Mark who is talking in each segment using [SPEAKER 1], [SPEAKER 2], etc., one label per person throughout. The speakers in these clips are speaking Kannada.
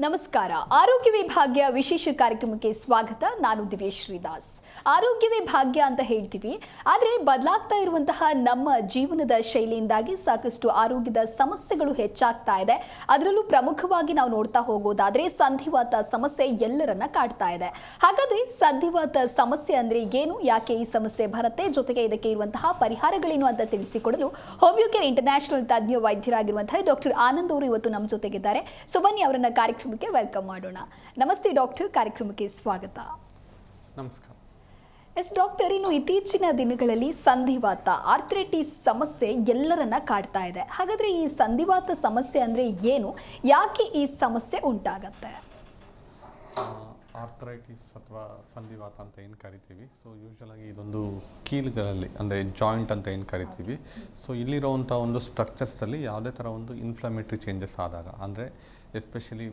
[SPEAKER 1] ನಮಸ್ಕಾರ. ಆರೋಗ್ಯವೇ ಭಾಗ್ಯ ವಿಶೇಷ ಕಾರ್ಯಕ್ರಮಕ್ಕೆ ಸ್ವಾಗತ. ನಾನು ದಿವೇಶ್ ಶ್ರೀದಾಸ್. ಆರೋಗ್ಯವೇ ಭಾಗ್ಯ ಅಂತ ಹೇಳ್ತೀವಿ, ಆದರೆ ಬದಲಾಗ್ತಾ ಇರುವಂತಹ ನಮ್ಮ ಜೀವನದ ಶೈಲಿಯಿಂದಾಗಿ ಸಾಕಷ್ಟು ಆರೋಗ್ಯದ ಸಮಸ್ಯೆಗಳು ಹೆಚ್ಚಾಗ್ತಾ ಇದೆ. ಅದರಲ್ಲೂ ಪ್ರಮುಖವಾಗಿ ನಾವು ನೋಡ್ತಾ ಹೋಗೋದಾದ್ರೆ ಸಂಧಿವಾತ ಸಮಸ್ಯೆ ಎಲ್ಲರನ್ನ ಕಾಡ್ತಾ ಇದೆ. ಹಾಗಾದ್ರೆ ಸಂಧಿವಾತ ಸಮಸ್ಯೆ ಅಂದ್ರೆ ಏನು, ಯಾಕೆ ಈ ಸಮಸ್ಯೆ ಬರುತ್ತೆ, ಜೊತೆಗೆ ಇದಕ್ಕೆ ಇರುವಂತಹ ಪರಿಹಾರಗಳೇನು ಅಂತ ತಿಳಿಸಿಕೊಡಲು ಹೋಮಿಯೋಕೇರ್ ಇಂಟರ್ನ್ಯಾಷನಲ್ ತಜ್ಞ ವೈದ್ಯರಾಗಿರುವಂತಹ ಡಾಕ್ಟರ್ ಆನಂದ್ ಅವರು ಇವತ್ತು ನಮ್ಮ ಜೊತೆಗಿದ್ದಾರೆ. ಸೊ ಬನ್ನಿ ಅವರನ್ನ ಕಾರ್ಯಕ್ರಮಕ್ಕೆ ವೆಲ್ಕಮ್ ಮಾಡೋಣ. ನಮಸ್ತೆ ಡಾಕ್ಟರ್, ಕಾರ್ಯಕ್ರಮಕ್ಕೆ ಸ್ವಾಗತ.
[SPEAKER 2] ನಮಸ್ಕಾರ.
[SPEAKER 1] ಎಸ್ ಡಾಕ್ಟರ್, ಇನ್ನು ಇತ್ತೀಚಿನ ದಿನಗಳಲ್ಲಿ ಸಂಧಿವಾತ ಆರ್ಥ್ರೈಟಿಸ್ ಸಮಸ್ಯೆ ಎಲ್ಲರನ್ನ ಕಾಡ್ತಾ ಇದೆ. ಹಾಗಾದ್ರೆ ಈ ಸಂಧಿವಾತ ಸಮಸ್ಯೆ ಅಂದ್ರೆ ಏನು, ಯಾಕೆ ಈ ಸಮಸ್ಯೆ ಉಂಟಾಗತ್ತೆ?
[SPEAKER 2] ಆರ್ಥ್ರೈಟಿಸ್ ಅಥವಾ ಸಂಧಿವಾತ ಅಂತ ಏನು ಕರಿತೀವಿ, ಸೊ ಯೂಶ್ವಲಾಗಿ ಇದೊಂದು ಕೀಲುಗಳಲ್ಲಿ ಅಂದರೆ ಜಾಯಿಂಟ್ ಅಂತ ಏನು ಕರಿತೀವಿ. ಸೊ ಇಲ್ಲಿರೋವಂಥ ಒಂದು ಸ್ಟ್ರಕ್ಚರ್ಸಲ್ಲಿ ಯಾವುದೇ ಥರ ಒಂದು ಇನ್ಫ್ಲಮೇಟ್ರಿ ಚೇಂಜಸ್ ಆದಾಗ, ಅಂದರೆ ಎಸ್ಪೆಷಲಿ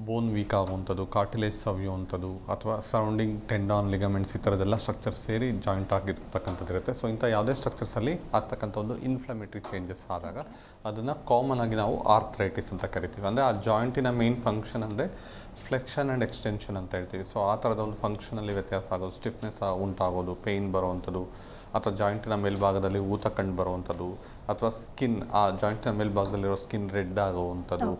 [SPEAKER 2] ಬೋನ್ ವೀಕ್ ಆಗುವಂಥದ್ದು, ಕಾರ್ಟಿಲೇಜ್ ಸವಿಯುವಂಥದ್ದು, ಅಥವಾ ಸರೌಂಡಿಂಗ್ ಟೆಂಡಾನ್ ಲಿಗಮೆಂಟ್ಸ್ ಈ ಥರದ್ದೆಲ್ಲ ಸ್ಟ್ರಕ್ಚರ್ಸ್ ಸೇರಿ ಜಾಯಿಂಟ್ ಆಗಿರ್ತಕ್ಕಂಥದ್ದು ಇರುತ್ತೆ. ಸೊ ಇಂಥ ಯಾವುದೇ ಸ್ಟ್ರಕ್ಚರ್ಸಲ್ಲಿ ಆಗ್ತಕ್ಕಂಥ ಒಂದು ಇನ್ಫ್ಲಮೇಟ್ರಿ ಚೇಂಜಸ್ ಆದಾಗ ಅದನ್ನು ಕಾಮನ್ ಆಗಿ ನಾವು ಆರ್ಥ್ರೈಟಿಸ್ ಅಂತ ಕರಿತೀವಿ. ಅಂದರೆ ಆ ಜಾಯಿಂಟಿನ ಮೇನ್ ಫಂಕ್ಷನ್ ಅಂದರೆ ಫ್ಲೆಕ್ಷನ್ ಆ್ಯಂಡ್ ಎಕ್ಸ್ಟೆನ್ಷನ್ ಅಂತ ಹೇಳ್ತೀವಿ. ಸೊ ಆ ಥರದ ಒಂದು ಫಂಕ್ಷನಲ್ಲಿ ವ್ಯತ್ಯಾಸ ಆಗೋದು, ಸ್ಟಿಫ್ನೆಸ್ ಉಂಟಾಗೋದು, ಪೇಯ್ನ್ ಬರುವಂಥದ್ದು, ಅಥವಾ ಜಾಯಿಂಟಿನ ಮೇಲ್ಭಾಗದಲ್ಲಿ ಊತ ಕಂಡು ಬರುವಂಥದ್ದು, ಅಥವಾ ಸ್ಕಿನ್ ಆ ಜಾಯಿಂಟಿನ ಮೇಲ್ಭಾಗದಲ್ಲಿರೋ ಸ್ಕಿನ್ ರೆಡ್ ಆಗುವಂಥದ್ದು,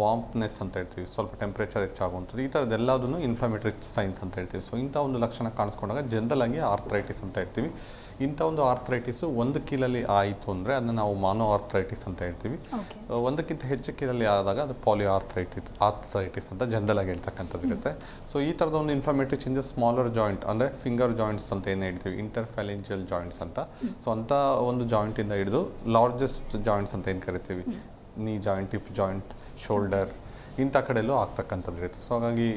[SPEAKER 2] ವಾರ್ಮ್ನೆಸ್ ಅಂತ ಹೇಳ್ತೀವಿ, ಸ್ವಲ್ಪ ಟೆಂಪ್ರೇಚರ್ ಹೆಚ್ಚಾಗುವಂಥದ್ದು, ಈ ಥರದ್ದೆಲ್ಲದನ್ನು ಇನ್ಫ್ಲಮೇಟರಿ ಸೈನ್ಸ್ ಅಂತ ಹೇಳ್ತೀವಿ. ಸೊ ಇಂಥ ಒಂದು ಲಕ್ಷಣ ಕಾಣಿಸ್ಕೊಂಡಾಗ ಜನರಲ್ ಆಗಿ ಆರ್ಥ್ರೈಟಿಸ್ ಅಂತ ಹೇಳ್ತೀವಿ. ಇಂಥ ಒಂದು ಆರ್ಥ್ರೈಟಿಸು ಒಂದು ಕೀಲಲ್ಲಿ ಆಯಿತು ಅಂದರೆ ಅದನ್ನು ನಾವು ಮಾನೋ ಆರ್ಥ್ರೈಟಿಸ್ ಅಂತ ಹೇಳ್ತೀವಿ. ಒಂದಕ್ಕಿಂತ ಹೆಚ್ಚು ಕೀಲಲ್ಲಿ ಆದಾಗ ಅದು ಪಾಲಿಯೋ ಆರ್ಥ್ರೈಟಿಸ್ ಅಂತ ಜನರಲ್ ಆಗಿ ಹೇಳ್ತಕ್ಕಂಥದ್ದು ಇರುತ್ತೆ. ಸೊ ಈ ಥರದ ಒಂದು ಇನ್ಫ್ಲಮೇಟರಿ ಚೇಂಜಸ್ ಸ್ಮಾಲರ್ ಜಾಯಿಂಟ್ ಅಂದರೆ ಫಿಂಗರ್ ಜಾಯಿಂಟ್ಸ್ ಅಂತ ಏನು ಹೇಳ್ತೀವಿ, ಇಂಟರ್ಫ್ಯಾಲೆಂಜಿಯಲ್ ಜಾಯಿಂಟ್ಸ್ ಅಂತ. ಸೊ ಅಂಥ ಒಂದು ಜಾಯಿಂಟಿಂದ ಹಿಡಿದು ಲಾರ್ಜೆಸ್ಟ್ ಜಾಯಿಂಟ್ಸ್ ಅಂತ ಏನು ಕರಿತೀವಿ, ನೀ ಜಾಯಿಂಟ್, ಹಿಪ್ ಜಾಯಿಂಟ್, ಶೋಲ್ಡರ್, ಇಂಥ ಕಡೆಯಲ್ಲೂ ಆಗ್ತಕ್ಕಂಥದ್ದು ಇರುತ್ತೆ. ಸೊ ಹಾಗಾಗಿ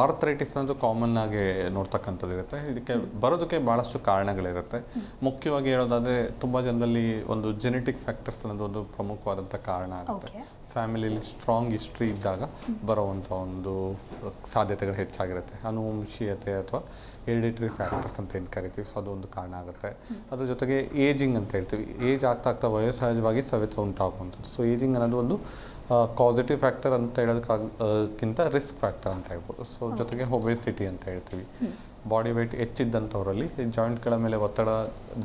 [SPEAKER 2] ಆರ್ಥ್ರೈಟಿಸ್ ಅನ್ನೋದು ಕಾಮನ್ ಆಗಿ ನೋಡ್ತಕ್ಕಂಥದ್ದು ಇರುತ್ತೆ. ಇದಕ್ಕೆ ಬರೋದಕ್ಕೆ ಭಾಳಷ್ಟು ಕಾರಣಗಳಿರುತ್ತೆ. ಮುಖ್ಯವಾಗಿ ಹೇಳೋದಾದರೆ ತುಂಬ ಜನರಲ್ಲಿ ಒಂದು ಜೆನೆಟಿಕ್ ಫ್ಯಾಕ್ಟರ್ಸ್ ಅನ್ನೋದು ಒಂದು ಪ್ರಮುಖವಾದಂಥ ಕಾರಣ ಆಗುತ್ತೆ. ಫ್ಯಾಮಿಲಿಯಲ್ಲಿ ಸ್ಟ್ರಾಂಗ್ ಹಿಸ್ಟ್ರಿ ಇದ್ದಾಗ ಬರುವಂಥ ಒಂದು ಸಾಧ್ಯತೆಗಳು ಹೆಚ್ಚಾಗಿರುತ್ತೆ. ಅನುವಂಶೀಯತೆ ಅಥವಾ ಹೆರಿಡಿಟರಿ ಫ್ಯಾಕ್ಟರ್ಸ್ ಅಂತ ಏನು ಕರಿತೀವಿ, ಸೊ ಅದು ಒಂದು ಕಾರಣ ಆಗುತ್ತೆ. ಅದ್ರ ಜೊತೆಗೆ ಏಜಿಂಗ್ ಅಂತ ಹೇಳ್ತೀವಿ, ಏಜ್ ಆಗ್ತಾ ವಯೋಸಹಜವಾಗಿ ಸವೆತ ಉಂಟಾಗುವಂಥದ್ದು. ಸೊ ಏಜಿಂಗ್ ಅನ್ನೋದು ಒಂದು ಪಾಸಿಟಿವ್ ಫ್ಯಾಕ್ಟರ್ ಅಂತ ಹೇಳೋದಕ್ಕಿಂತ ರಿಸ್ಕ್ ಫ್ಯಾಕ್ಟರ್ ಅಂತ ಹೇಳ್ಬೋದು. ಸೊ ಜೊತೆಗೆ ಒಬೆಸಿಟಿ ಅಂತ ಹೇಳ್ತೀವಿ, ಬಾಡಿ ವೆಯ್ಟ್ ಹೆಚ್ಚಿದ್ದಂಥವರಲ್ಲಿ ಜಾಯಿಂಟ್ಗಳ ಮೇಲೆ ಒತ್ತಡ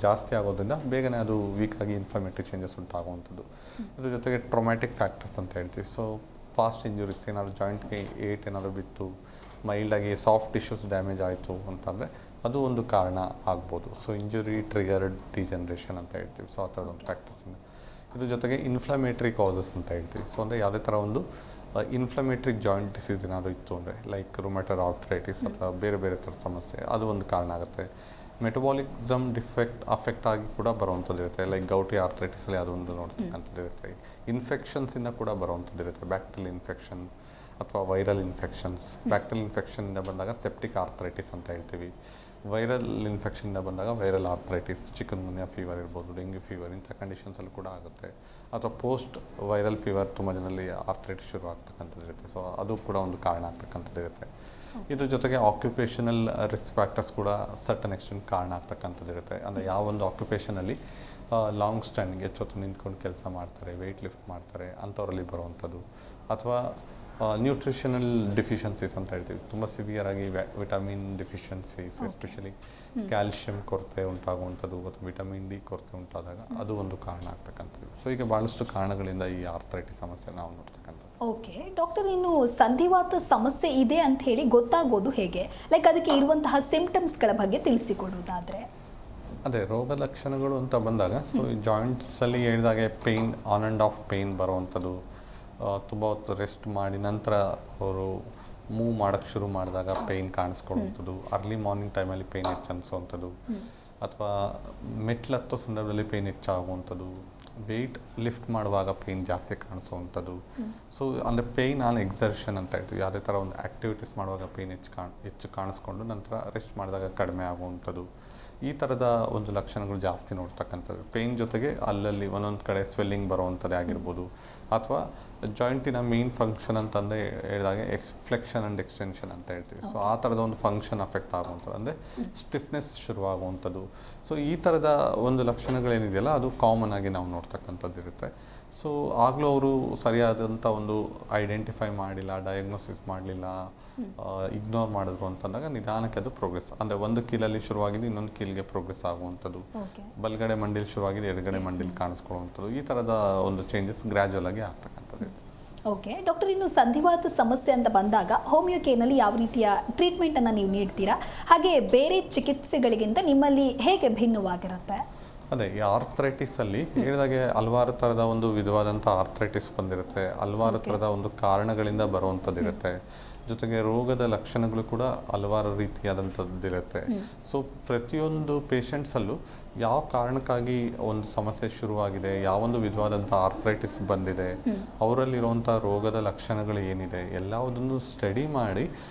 [SPEAKER 2] ಜಾಸ್ತಿ ಆಗೋದ್ರಿಂದ ಬೇಗನೆ ಅದು ವೀಕಾಗಿ ಇನ್ಫ್ಲಮೇಟರಿ ಚೇಂಜಸ್ ಉಂಟಾಗುವಂಥದ್ದು. ಅದ್ರ ಜೊತೆಗೆ ಟ್ರೊಮ್ಯಾಟಿಕ್ ಫ್ಯಾಕ್ಟರ್ಸ್ ಅಂತ ಹೇಳ್ತೀವಿ. ಸೊ ಪಾಸ್ಟ್ ಇಂಜುರೀಸ್, ಏನಾದರೂ ಜಾಯಿಂಟ್ಗೆ ಏಟ್ ಏನಾದರೂ ಬಿತ್ತು, ಮೈಲ್ಡಾಗಿ ಸಾಫ್ಟ್ ಟಿಶ್ಯೂಸ್ ಡ್ಯಾಮೇಜ್ ಆಯಿತು ಅಂತಂದರೆ ಅದು ಒಂದು ಕಾರಣ ಆಗ್ಬೋದು. ಸೊ ಇಂಜುರಿ ಟ್ರಿಗರ್ಡ್ ಡಿಜನರೇಷನ್ ಅಂತ ಹೇಳ್ತೀವಿ. ಸೊ ಆ ಥರದ ಒಂದು ಫ್ಯಾಕ್ಟರ್ಸಿಂದ ಇದ್ರ ಜೊತೆಗೆ ಇನ್ಫ್ಲಮೇಟ್ರಿ ಕಾಸಸ್ ಅಂತ ಹೇಳ್ತೀವಿ. ಸೊ ಅಂದರೆ ಯಾವುದೇ ಥರ ಒಂದು ಇನ್ಫ್ಲಮೇಟ್ರಿ ಜಾಯಿಂಟ್ ಡಿಸೀಸ್ ಏನಾದರೂ ಇತ್ತು ಅಂದರೆ ಲೈಕ್ ರುಮಟರ್ ಆರ್ಥ್ರೈಟಿಸ್ ಅಥವಾ ಬೇರೆ ಬೇರೆ ಥರದ ಸಮಸ್ಯೆ, ಅದು ಒಂದು ಕಾರಣ ಆಗುತ್ತೆ. ಮೆಟಬಾಲಿಸಮ್ ಅಫೆಕ್ಟ್ ಆಗಿ ಕೂಡ ಬರುವಂಥದ್ದು ಇರುತ್ತೆ, ಲೈಕ್ ಗೌಟಿ ಆರ್ಥ್ರೈಟಿಸಲ್ಲಿ ಅದೊಂದು ನೋಡ್ತಕ್ಕಂಥದ್ದು ಇರುತ್ತೆ. ಇನ್ಫೆಕ್ಷನ್ಸಿಂದ ಕೂಡ ಬರುವಂಥದ್ದು ಇರುತ್ತೆ, ಬ್ಯಾಕ್ಟೀರಿಯಲ್ ಇನ್ಫೆಕ್ಷನ್ ಅಥವಾ ವೈರಲ್ ಇನ್ಫೆಕ್ಷನ್ಸ್. ಬ್ಯಾಕ್ಟೀರಿಯಲ್ ಇನ್ಫೆಕ್ಷನಿಂದ ಬಂದಾಗ ಸೆಪ್ಟಿಕ್ ಆರ್ಥ್ರೈಟಿಸ್ ಅಂತ ಹೇಳ್ತೀವಿ. ವೈರಲ್ ಇನ್ಫೆಕ್ಷನಿಂದ ಬಂದಾಗ ವೈರಲ್ ಆರ್ಥ್ರೈಟಿಸ್, ಚಿಕನ್ಗುನ್ಯಾ ಫೀವರ್ ಇರ್ಬೋದು, ಡೆಂಗ್ಯೂ ಫೀವರ್, ಇಂಥ ಕಂಡೀಷನ್ಸಲ್ಲಿ ಕೂಡ ಆಗುತ್ತೆ. ಅಥವಾ ಪೋಸ್ಟ್ ವೈರಲ್ ಫೀವರ್ ತುಂಬ ಜನರಲ್ಲಿ ಆರ್ಥ್ರೈಟಿಸ್ ಶುರು ಆಗ್ತಕ್ಕಂಥದ್ದು ಇರುತ್ತೆ. ಸೊ ಅದು ಕೂಡ ಒಂದು ಕಾರಣ ಆಗ್ತಕ್ಕಂಥದ್ದು ಇರುತ್ತೆ. ಇದ್ರ ಜೊತೆಗೆ ಆಕ್ಯುಪೇಷನಲ್ ರಿಸ್ಕ್ ಫ್ಯಾಕ್ಟರ್ಸ್ ಕೂಡ ಸರ್ಟನ್ ಎಕ್ಸ್ಟೆಂಟ್ ಕಾರಣ ಆಗ್ತಕ್ಕಂಥದ್ದು ಇರುತ್ತೆ. ಅಂದರೆ ಯಾವ ಒಂದು ಆಕ್ಯುಪೇಷನಲ್ಲಿ ಲಾಂಗ್ ಸ್ಟ್ಯಾಂಡಿಂಗ್ ಹೆಚ್ಚೊತ್ತು ನಿಂತ್ಕೊಂಡು ಕೆಲಸ ಮಾಡ್ತಾರೆ, ವೆಯ್ಟ್ ಲಿಫ್ಟ್ ಮಾಡ್ತಾರೆ, ಅಂಥವರಲ್ಲಿ ಬರುವಂಥದ್ದು. ಅಥವಾ ನ್ಯೂಟ್ರಿಷನಲ್ ಡಿಫಿಷಿಯನ್ಸೀಸ್ ಅಂತ ಹೇಳ್ತೀವಿ, ತುಂಬ ಸಿವಿಯರ್ ಆಗಿ ವಿಟಮಿನ್ ಡಿಫಿಷಿಯನ್ಸೀಸ್, ಎಸ್ಪೆಷಲಿ ಕ್ಯಾಲ್ಶಿಯಂ ಕೊರತೆ ಉಂಟಾಗುವಂಥದ್ದು ಅಥವಾ ವಿಟಮಿನ್ ಡಿ ಕೊರತೆ ಉಂಟಾದಾಗ ಅದು ಒಂದು ಕಾರಣ ಆಗ್ತಕ್ಕಂಥದ್ದು. ಸೊ ಈಗ ಭಾಳಷ್ಟು ಕಾರಣಗಳಿಂದ ಈ ಆರ್ಥ್ರೈಟಿಸ್ ಸಮಸ್ಯೆ ನಾವು ನೋಡ್ತಕ್ಕಂಥದ್ದು.
[SPEAKER 1] ಓಕೆ ಡಾಕ್ಟರ್, ಇನ್ನು ಸಂಧಿವಾತ ಸಮಸ್ಯೆ ಇದೆ ಅಂತ ಹೇಳಿ ಗೊತ್ತಾಗೋದು ಹೇಗೆ? ಲೈಕ್ ಅದಕ್ಕೆ ಇರುವಂತಹ ಸಿಂಪ್ಟಮ್ಸ್ಗಳ ಬಗ್ಗೆ ತಿಳಿಸಿಕೊಡೋದಾದರೆ?
[SPEAKER 2] ಅದೇ ರೋಗ ಲಕ್ಷಣಗಳು ಅಂತ ಬಂದಾಗ, ಸೊ ಈ ಜಾಯಿಂಟ್ಸಲ್ಲಿ ಹೇಳಿದಾಗೆ pain, on and of pain ಬರುವಂಥದ್ದು, ತುಂಬ ಹೊತ್ತು ರೆಸ್ಟ್ ಮಾಡಿ ನಂತರ ಅವರು ಮೂವ್ ಮಾಡೋಕ್ಕೆ ಶುರು ಮಾಡಿದಾಗ ಪೇಯ್ನ್ ಕಾಣಿಸ್ಕೊಳ್ಳುವಂಥದ್ದು, ಅರ್ಲಿ ಮಾರ್ನಿಂಗ್ ಟೈಮಲ್ಲಿ ಪೇಯ್ನ್ ಹೆಚ್ಚು ಅನಿಸೋವಂಥದ್ದು, ಅಥವಾ ಮೆಟ್ಲು ಹತ್ತೋ ಸಂದರ್ಭದಲ್ಲಿ ಪೇಯ್ನ್ ಹೆಚ್ಚಾಗುವಂಥದ್ದು, ವೆಯ್ಟ್ ಲಿಫ್ಟ್ ಮಾಡುವಾಗ ಪೇಯ್ನ್ ಜಾಸ್ತಿ ಕಾಣಿಸೋವಂಥದ್ದು. ಸೊ ಅಂದರೆ ಪೇಯ್ನ್ ಆನ್ ಎಕ್ಸರ್ಷನ್ ಅಂತ ಹೇಳ್ತೀವಿ, ಯಾವುದೇ ಥರ ಒಂದು ಆ್ಯಕ್ಟಿವಿಟೀಸ್ ಮಾಡುವಾಗ ಪೇಯ್ನ್ ಹೆಚ್ಚು ಕಾಣಿಸ್ಕೊಂಡು ನಂತರ ರೆಸ್ಟ್ ಮಾಡಿದಾಗ ಕಡಿಮೆ ಆಗುವಂಥದ್ದು. ಈ ಥರದ ಒಂದು ಲಕ್ಷಣಗಳು ಜಾಸ್ತಿ ನೋಡ್ತಕ್ಕಂಥದ್ದು. ಪೇಯ್ನ್ ಜೊತೆಗೆ ಅಲ್ಲಲ್ಲಿ ಒಂದೊಂದು ಕಡೆ ಸ್ವೆಲ್ಲಿಂಗ್ ಬರುವಂಥದ್ದೇ ಆಗಿರ್ಬೋದು, ಅಥವಾ ಜಾಯಿಂಟಿನ ಮೇನ್ ಫಂಕ್ಷನ್ ಅಂತಂದರೆ ಹೇಳಿದಾಗ ಫ್ಲೆಕ್ಷನ್ ಆ್ಯಂಡ್ ಎಕ್ಸ್ಟೆನ್ಷನ್ ಅಂತ ಹೇಳ್ತೀವಿ. ಸೊ ಆ ಥರದ ಒಂದು ಫಂಕ್ಷನ್ ಅಫೆಕ್ಟ್ ಆಗುವಂಥದ್ದು, ಅಂದರೆ ಸ್ಟಿಫ್ನೆಸ್ ಶುರುವಾಗುವಂಥದ್ದು. ಸೊ ಈ ಥರದ ಒಂದು ಲಕ್ಷಣಗಳೇನಿದೆಯಲ್ಲ ಅದು ಕಾಮನ್ ಆಗಿ ನಾವು ನೋಡ್ತಕ್ಕಂಥದ್ದು ಇರುತ್ತೆ. ಸೊ ಆಗಲೂ ಅವರು ಸರಿಯಾದಂಥ ಒಂದು ಐಡೆಂಟಿಫೈ ಮಾಡಿಲ್ಲ, ಡಯಾಗ್ನೋಸಿಸ್ ಮಾಡಲಿಲ್ಲ, ಇಗ್ನೋರ್ ಮಾಡಿದ್ರು ಅಂತಂದಾಗ ನಿಧಾನಕ್ಕೆ ಅದು ಪ್ರೋಗ್ರೆಸ್, ಅಂದರೆ ಒಂದು ಕೀಲಲ್ಲಿ ಶುರುವಾಗಿದ್ದು ಇನ್ನೊಂದು ಕೀಲ್ಗೆ ಪ್ರೋಗ್ರೆಸ್ ಆಗುವಂಥದ್ದು, ಬಲಗಡೆ ಮಂಡಿಲಿ ಶುರುವಾಗಿದ್ದು ಎಡಗಡೆ ಮಂಡಿಲಿ ಕಾಣಿಸ್ಕೊಳ್ಳುವಂಥದ್ದು, ಈ ಥರದ ಒಂದು ಚೇಂಜಸ್ ಗ್ರ್ಯಾಜುವಲ್ ಆಗಿ ಆಗ್ತಕ್ಕಂಥದ್ದು.
[SPEAKER 1] ಓಕೆ ಡಾಕ್ಟರ್, ಇನ್ನು ಸಂಧಿವಾತ ಸಮಸ್ಯೆ ಅಂತ ಬಂದಾಗ ಹೋಮಿಯೋ ಕೇರ್ನಲ್ಲಿ ಯಾವ ರೀತಿಯ ಟ್ರೀಟ್ಮೆಂಟನ್ನು ನೀವು ನೀಡ್ತೀರಾ, ಹಾಗೆ ಬೇರೆ ಚಿಕಿತ್ಸೆಗಳಿಗಿಂತ ನಿಮ್ಮಲ್ಲಿ ಹೇಗೆ ಭಿನ್ನವಾಗಿರುತ್ತೆ?
[SPEAKER 2] ಅದೇ ಈ ಆರ್ಥ್ರೈಟಿಸಲ್ಲಿ ಹೇಳಿದಾಗೆ ಹಲವಾರು ಥರದ ಒಂದು ವಿಧವಾದಂಥ ಆರ್ಥ್ರೈಟಿಸ್ ಬಂದಿರುತ್ತೆ, ಹಲವಾರು ಥರದ ಒಂದು ಕಾರಣಗಳಿಂದ ಬರುವಂಥದ್ದಿರುತ್ತೆ, ಜೊತೆಗೆ ರೋಗದ ಲಕ್ಷಣಗಳು ಕೂಡ ಹಲವಾರು ರೀತಿಯಾದಂಥದ್ದಿರುತ್ತೆ. ಸೊ ಪ್ರತಿಯೊಂದು ಪೇಷಂಟ್ಸಲ್ಲೂ ಯಾವ ಕಾರಣಕ್ಕಾಗಿ ಒಂದು ಸಮಸ್ಯೆ ಶುರುವಾಗಿದೆ, ಯಾವೊಂದು ವಿಧವಾದಂಥ ಆರ್ಥ್ರೈಟಿಸ್ ಬಂದಿದೆ, ಅವರಲ್ಲಿರುವಂಥ ರೋಗದ ಲಕ್ಷಣಗಳು ಏನಿದೆ ಎಲ್ಲವುದನ್ನು ಸ್ಟಡಿ ಮಾಡಿ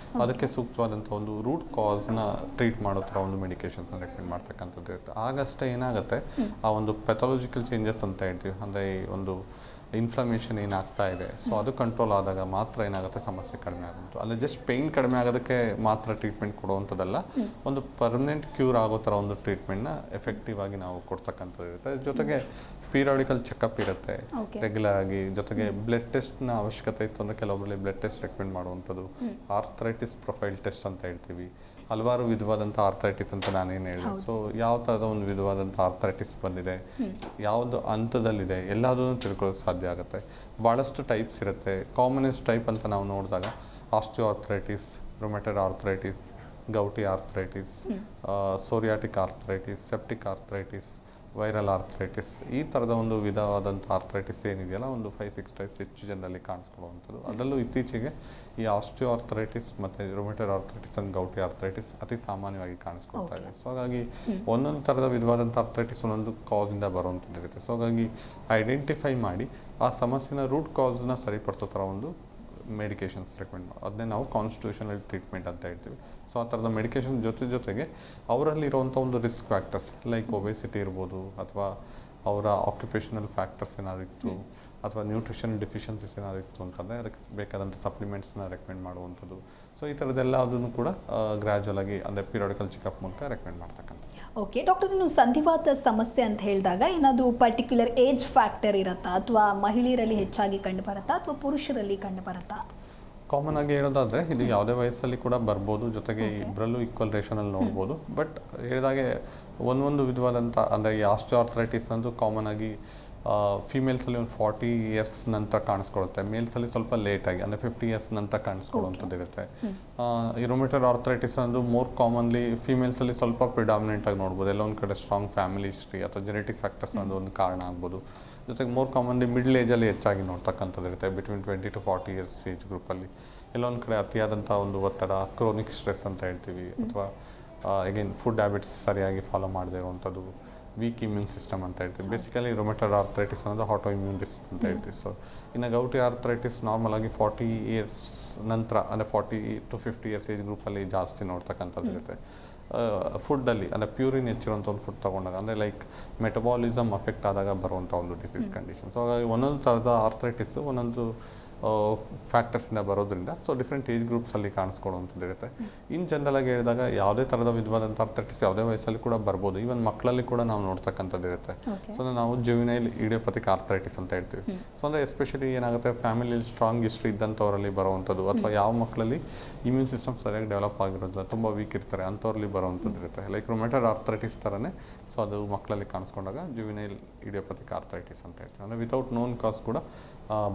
[SPEAKER 2] ಅದಕ್ಕೆ ಸೂಕ್ತವಾದಂಥ ಒಂದು ರೂಟ್ ಕಾಸ್ನ ಟ್ರೀಟ್ ಮಾಡೋ ಥರ ಒಂದು ಮೆಡಿಕೇಶನ್ಸ್ನ ರೆಕಮೆಂಡ್ ಮಾಡ್ತಕ್ಕಂಥದ್ದು ಇರುತ್ತೆ. ಆಗಷ್ಟೇ ಏನಾಗುತ್ತೆ ಆ ಒಂದು ಪೆಥಾಲಜಿಕಲ್ ಚೇಂಜಸ್ ಅಂತ ಹೇಳ್ತೀವಿ, ಅಂದರೆ ಒಂದು ಇನ್ಫ್ಲಮೇಷನ್ ಏನಾಗ್ತಾ ಇದೆ, ಸೊ ಅದು ಕಂಟ್ರೋಲ್ ಆದಾಗ ಮಾತ್ರ ಏನಾಗುತ್ತೆ ಸಮಸ್ಯೆ ಕಡಿಮೆ ಆಗುತ್ತೆ. ಅಲ್ಲಿ ಜಸ್ಟ್ ಪೇಯ್ನ್ ಕಡಿಮೆ ಆಗೋದಕ್ಕೆ ಮಾತ್ರ ಟ್ರೀಟ್ಮೆಂಟ್ ಕೊಡುವಂಥದ್ದಲ್ಲ, ಒಂದು ಪರ್ಮನೆಂಟ್ ಕ್ಯೂರ್ ಆಗೋ ಥರ ಒಂದು ಟ್ರೀಟ್ಮೆಂಟ್ನ ಎಫೆಕ್ಟಿವ್ ಆಗಿ ನಾವು ಕೊಡ್ತಕ್ಕಂಥದ್ದು ಇರುತ್ತೆ. ಜೊತೆಗೆ ಪೀರಿಯಾಡಿಕಲ್ ಚೆಕಪ್ ಇರುತ್ತೆ ರೆಗ್ಯುಲರ್ ಆಗಿ, ಜೊತೆಗೆ ಬ್ಲಡ್ ಟೆಸ್ಟ್ನ ಅವಶ್ಯಕತೆ ಇತ್ತು ಅಂದರೆ ಕೆಲವೊಬ್ಬರಲ್ಲಿ ಬ್ಲಡ್ ಟೆಸ್ಟ್ ರೆಕಮೆಂಡ್ ಮಾಡುವಂಥದ್ದು, ಆರ್ಥ್ರೈಟಿಸ್ ಪ್ರೊಫೈಲ್ ಟೆಸ್ಟ್ ಅಂತ ಹೇಳ್ತೀವಿ. ಹಲವಾರು ವಿಧವಾದಂಥ ಆರ್ಥ್ರೈಟಿಸ್ ಅಂತ ನಾನೇನು ಹೇಳಿದೆ, ಸೊ ಯಾವ ಥರದ ಒಂದು ವಿಧವಾದಂಥ ಆರ್ಥ್ರೈಟಿಸ್ ಬಂದಿದೆ, ಯಾವುದು ಹಂತದಲ್ಲಿದೆ ಎಲ್ಲದನ್ನು ತಿಳ್ಕೊಳ್ಳೋದು ಸಾಧ್ಯ ಆಗುತ್ತೆ. ಭಾಳಷ್ಟು ಟೈಪ್ಸ್ ಇರುತ್ತೆ. ಕಾಮನೆಸ್ಟ್ ಟೈಪ್ ಅಂತ ನಾವು ನೋಡಿದಾಗ osteoarthritis, rheumatoid arthritis, gouty arthritis, psoriatic arthritis, septic arthritis, viral arthritis, ಈ ಥರದ ಒಂದು ವಿಧವಾದಂಥ ಆರ್ಥ್ರೈಟಿಸ್ ಏನಿದೆಯಲ್ಲ ಒಂದು 5-6 ಟೈಪ್ಸ್ ಹೆಚ್ಚು ಜನರಲ್ಲಿ ಕಾಣಿಸ್ಕೊಳ್ಳುವಂಥದ್ದು. ಅದರಲ್ಲೂ ಇತ್ತೀಚೆಗೆ ಈ ಆಸ್ಟಿಯೋ ಆರ್ಥ್ರೈಟಿಸ್ ಮತ್ತು ರೊಮ್ಯಾಟೈಡ್ ಆರ್ಥ್ರೈಟಿಸ್ ಅಂಡ್ ಗೌಟಿ ಆರ್ಥ್ರೈಟಿಸ್ ಅತಿ ಸಾಮಾನ್ಯವಾಗಿ ಕಾಣಿಸ್ಕೊಳ್ತಾ ಇದೆ. ಸೊ ಹಾಗಾಗಿ ಒಂದೊಂದು ಥರದ ವಿಧವಾದಂಥ ಆರ್ಥ್ರೈಟಿಸ್ ಒಂದೊಂದು ಕಾಸಿಂದ ಬರುವಂಥದ್ದು ಇರುತ್ತೆ. ಸೊ ಹಾಗಾಗಿ ಐಡೆಂಟಿಫೈ ಮಾಡಿ ಆ ಸಮಸ್ಯೆನ ರೂಟ್ ಕಾಸ್ನ ಸರಿಪಡಿಸೋ ಥರ ಒಂದು ಮೆಡಿಕೇಷನ್ಸ್ ರೆಕಮೆಂಡ್ ಮಾಡಿ ಅದನ್ನೇ ನಾವು ಕಾನ್ಸ್ಟಿಟ್ಯೂಷನಲ್ ಟ್ರೀಟ್ಮೆಂಟ್ ಅಂತ ಹೇಳ್ತೀವಿ. ಸೊ ಆ ಥರದ ಮೆಡಿಕೇಷನ್ ಜೊತೆಗೆ ಅವರಲ್ಲಿರುವಂಥ ಒಂದು ರಿಸ್ಕ್ ಫ್ಯಾಕ್ಟರ್ಸ್ ಲೈಕ್ ಒಬೆಸಿಟಿ ಇರ್ಬೋದು, ಅಥವಾ ಅವರ ಆಕ್ಯುಪೇಷನಲ್ ಫ್ಯಾಕ್ಟರ್ಸ್ ಏನಾದ್ರು ಇತ್ತು, ಅಥವಾ ನ್ಯೂಟ್ರಿಷನ್ ಡಿಫಿಷಿಯನ್ಸೀಸ್ ಏನಾದ್ರು ಇತ್ತು ಅಂತಂದರೆ ಅದಕ್ಕೆ ಬೇಕಾದಂಥ ಸಪ್ಲಿಮೆಂಟ್ಸ್ನ ರೆಕಮೆಂಡ್ ಮಾಡುವಂಥದ್ದು. ಸೊ ಈ ಥರದ್ದೆಲ್ಲ ಅದನ್ನು ಕೂಡ ಗ್ರ್ಯಾಜುವಲ್ ಆಗಿ ಅಂದರೆ ಪೀರಿಯಾಡಿಕಲ್ ಚೆಕಪ್ ಮೂಲಕ ರೆಕಮೆಂಡ್ ಮಾಡ್ತಕ್ಕಂಥ.
[SPEAKER 1] ಓಕೆ ಡಾಕ್ಟರ್, ಇನ್ನು ಸಂಧಿವಾತ ಸಮಸ್ಯೆ ಅಂತ ಹೇಳಿದಾಗ ಏನಾದರೂ ಪರ್ಟಿಕ್ಯುಲರ್ ಏಜ್ ಫ್ಯಾಕ್ಟರ್ ಇರುತ್ತಾ, ಅಥವಾ ಮಹಿಳೆಯರಲ್ಲಿ ಹೆಚ್ಚಾಗಿ ಕಂಡುಬರುತ್ತಾ ಅಥವಾ ಪುರುಷರಲ್ಲಿ ಕಂಡುಬರುತ್ತಾ?
[SPEAKER 2] ಕಾಮನ್ ಆಗಿ ಹೇಳೋದಾದರೆ ಇದು ಯಾವುದೇ ವಯಸ್ಸಲ್ಲಿ ಕೂಡ ಬರ್ಬೋದು, ಜೊತೆಗೆ ಇಬ್ಬರಲ್ಲೂ ಈಕ್ವಲ್ ರೇಷನಲ್ಲಿ ನೋಡ್ಬೋದು. ಬಟ್ ಹೇಳಿದಾಗೆ ಒಂದೊಂದು ವಿಧವಾದಂಥ ಅಂದರೆ ಈ ಆಸ್ಟಿಯೋ ಆರ್ಥ್ರೈಟಿಸ್ ಅಂತೂ ಕಾಮನ್ ಆಗಿ ಫಿಮೇಲ್ಸಲ್ಲಿ ಒಂದು 40 ಇಯರ್ಸ್ ನಂತರ ಕಾಣಿಸ್ಕೊಳ್ಳುತ್ತೆ, ಮೇಲ್ಸಲ್ಲಿ ಸ್ವಲ್ಪ ಲೇಟಾಗಿ ಅಂದರೆ 50 ಇಯರ್ಸ್ ನಂತರ ಕಾಣಿಸ್ಕೊಳ್ಳುವಂಥದ್ದು ಇರುತ್ತೆ. ಈ ರೊಮ್ಯಾಟೈಡ್ ಆರ್ಥ್ರೈಟಿಸ್ ಅಂದು ಮೋರ್ ಕಾಮನ್ಲಿ ಫಿಮೇಲ್ಸಲ್ಲಿ ಸ್ವಲ್ಪ ಪ್ರಿಡಾಮಿನೆಂಟಾಗಿ ನೋಡ್ಬೋದು, ಎಲ್ಲೊಂದು ಕಡೆ ಸ್ಟ್ರಾಂಗ್ ಫ್ಯಾಮಿಲಿ ಹಿಸ್ಟ್ರಿ ಅಥವಾ ಜೆನೆಟಿಕ್ ಫ್ಯಾಕ್ಟರ್ಸ್ ಅನ್ನೋದು ಒಂದು ಕಾರಣ ಆಗ್ಬೋದು. ಜೊತೆಗೆ ಮೋರ್ ಕಾಮನ್ಲಿ ಮಿಡ್ಲ್ ಏಜಲ್ಲಿ ಹೆಚ್ಚಾಗಿ ನೋಡ್ತಕ್ಕಂಥದ್ದು ಇರುತ್ತೆ, ಬಿಟ್ವೀನ್ 20 to 40 ಇಯರ್ಸ್ ಏಜ್ ಗ್ರೂಪಲ್ಲಿ. ಎಲ್ಲೊಂದು ಕಡೆ ಅತಿಯಾದಂಥ ಒಂದು ಒತ್ತಡ, ಕ್ರೋನಿಕ್ ಸ್ಟ್ರೆಸ್ ಅಂತ ಹೇಳ್ತೀವಿ, ಅಥವಾ ಅಗೇನ್ ಫುಡ್ ಹ್ಯಾಬಿಟ್ಸ್ ಸರಿಯಾಗಿ ಫಾಲೋ ಮಾಡದೇ ಇರುವಂಥದ್ದು, ವೀಕ್ ಇಮ್ಯೂನ್ ಸಿಸ್ಟಮ್ ಅಂತ ಹೇಳ್ತೀವಿ. ಬೇಸಿಕಲಿ ರೊಮ್ಯಾಟೈಡ್ ಆರ್ಥ್ರೈಟಿಸ್ ಅನ್ನೋದು ಆಟೋ ಇಮ್ಯೂನ್ ಡಿಸೀಸ್ ಅಂತ ಹೇಳ್ತೀವಿ. ಸೊ ಇನ್ನು ಗೌಟಿ ಆರ್ಥ್ರೈಟಿಸ್ ನಾರ್ಮಲ್ ಆಗಿ 40 ಇಯರ್ಸ್ ನಂತರ ಅಂದರೆ 40 to 50 ಇಯರ್ಸ್ ಏಜ್ ಗ್ರೂಪಲ್ಲಿ ಜಾಸ್ತಿ ನೋಡ್ತಕ್ಕಂಥದ್ದು ಇರುತ್ತೆ. ಫುಡ್ಡಲ್ಲಿ ಅಂದರೆ ಪ್ಯೂರಿನ್ ಹೆಚ್ಚಿರುವಂಥ ಒಂದು ಫುಡ್ ತೊಗೊಂಡಾಗ ಅಂದರೆ ಲೈಕ್ ಮೆಟಬಾಲಿಸಮ್ ಅಫೆಕ್ಟ್ ಆದಾಗ ಬರುವಂಥ ಒಂದು ಡಿಸೀಸ್ ಕಂಡೀಷನ್. ಸೊ ಹಾಗಾಗಿ ಒಂದೊಂದು ಥರದ ಆರ್ಥ್ರೈಟಿಸು ಒಂದೊಂದು ಫ್ಯಾಕ್ಟರ್ಸಿಂದ ಬರೋದ್ರಿಂದ ಸೊ ಡಿಫ್ರೆಂಟ್ ಏಜ್ ಗ್ರೂಪ್ಸಲ್ಲಿ ಕಾಣಿಸ್ಕೊಳ್ಳುವಂಥದ್ದು ಇರುತ್ತೆ. ಇನ್ ಜನರಲಾಗಿ ಹೇಳಿದಾಗ ಯಾವುದೇ ಥರದ ವಿಧವಾದಂಥ ಆರ್ಥ್ರೈಟಿಸ್ ಯಾವುದೇ ವಯಸ್ಸಲ್ಲಿ ಕೂಡ ಬರ್ಬೋದು, ಈವನ್ ಮಕ್ಕಳಲ್ಲಿ ಕೂಡ ನಾವು ನೋಡ್ತಕ್ಕಂಥದ್ದು ಇರುತ್ತೆ. ಸೊ ನಾವು ಜುವಿನೈಲ್ ಇಡಿಯೋಪತಿಕ್ ಆರ್ಥ್ರೈಟಿಸ್ ಅಂತ ಹೇಳ್ತೀವಿ. ಸೊ ಅಂದರೆ ಎಸ್ಪೆಷಲಿ ಏನಾಗುತ್ತೆ ಫ್ಯಾಮಿಲಿಯಲ್ಲಿ ಸ್ಟ್ರಾಂಗ್ ಹಿಸ್ಟ್ರಿ ಇದ್ದಂಥವರಲ್ಲಿ ಬರುವಂಥದ್ದು, ಅಥವಾ ಯಾವ ಮಕ್ಕಳಲ್ಲಿ ಇಮ್ಯೂನ್ ಸಿಸ್ಟಮ್ ಸರಿಯಾಗಿ ಡೆವಲಪ್ ಆಗಿರೋದಿಲ್ಲ, ತುಂಬ ವೀಕ್ ಇರ್ತಾರೆ ಅಂಥವ್ರಲ್ಲಿ ಬರುವಂಥದ್ದು ಇರುತ್ತೆ. ಲೈಕ್ ರೊಮ್ಯಾಟೈಡ್ ಆರ್ಥ್ರೈಟಿಸ್ ಥರನೇ ಸೊ ಅದು ಮಕ್ಕಳಲ್ಲಿ ಕಾಣಿಸ್ಕೊಂಡಾಗ ಜುವಿನೈಲ್ ಇಡಿಯೋಪತಿಕ್ ಆರ್ಥ್ರೈಟಿಸ್ ಅಂತ ಹೇಳ್ತೀವಿ. ಅಂದರೆ ವಿತೌಟ್ ನೋನ್ ಕಾಸ್ ಕೂಡ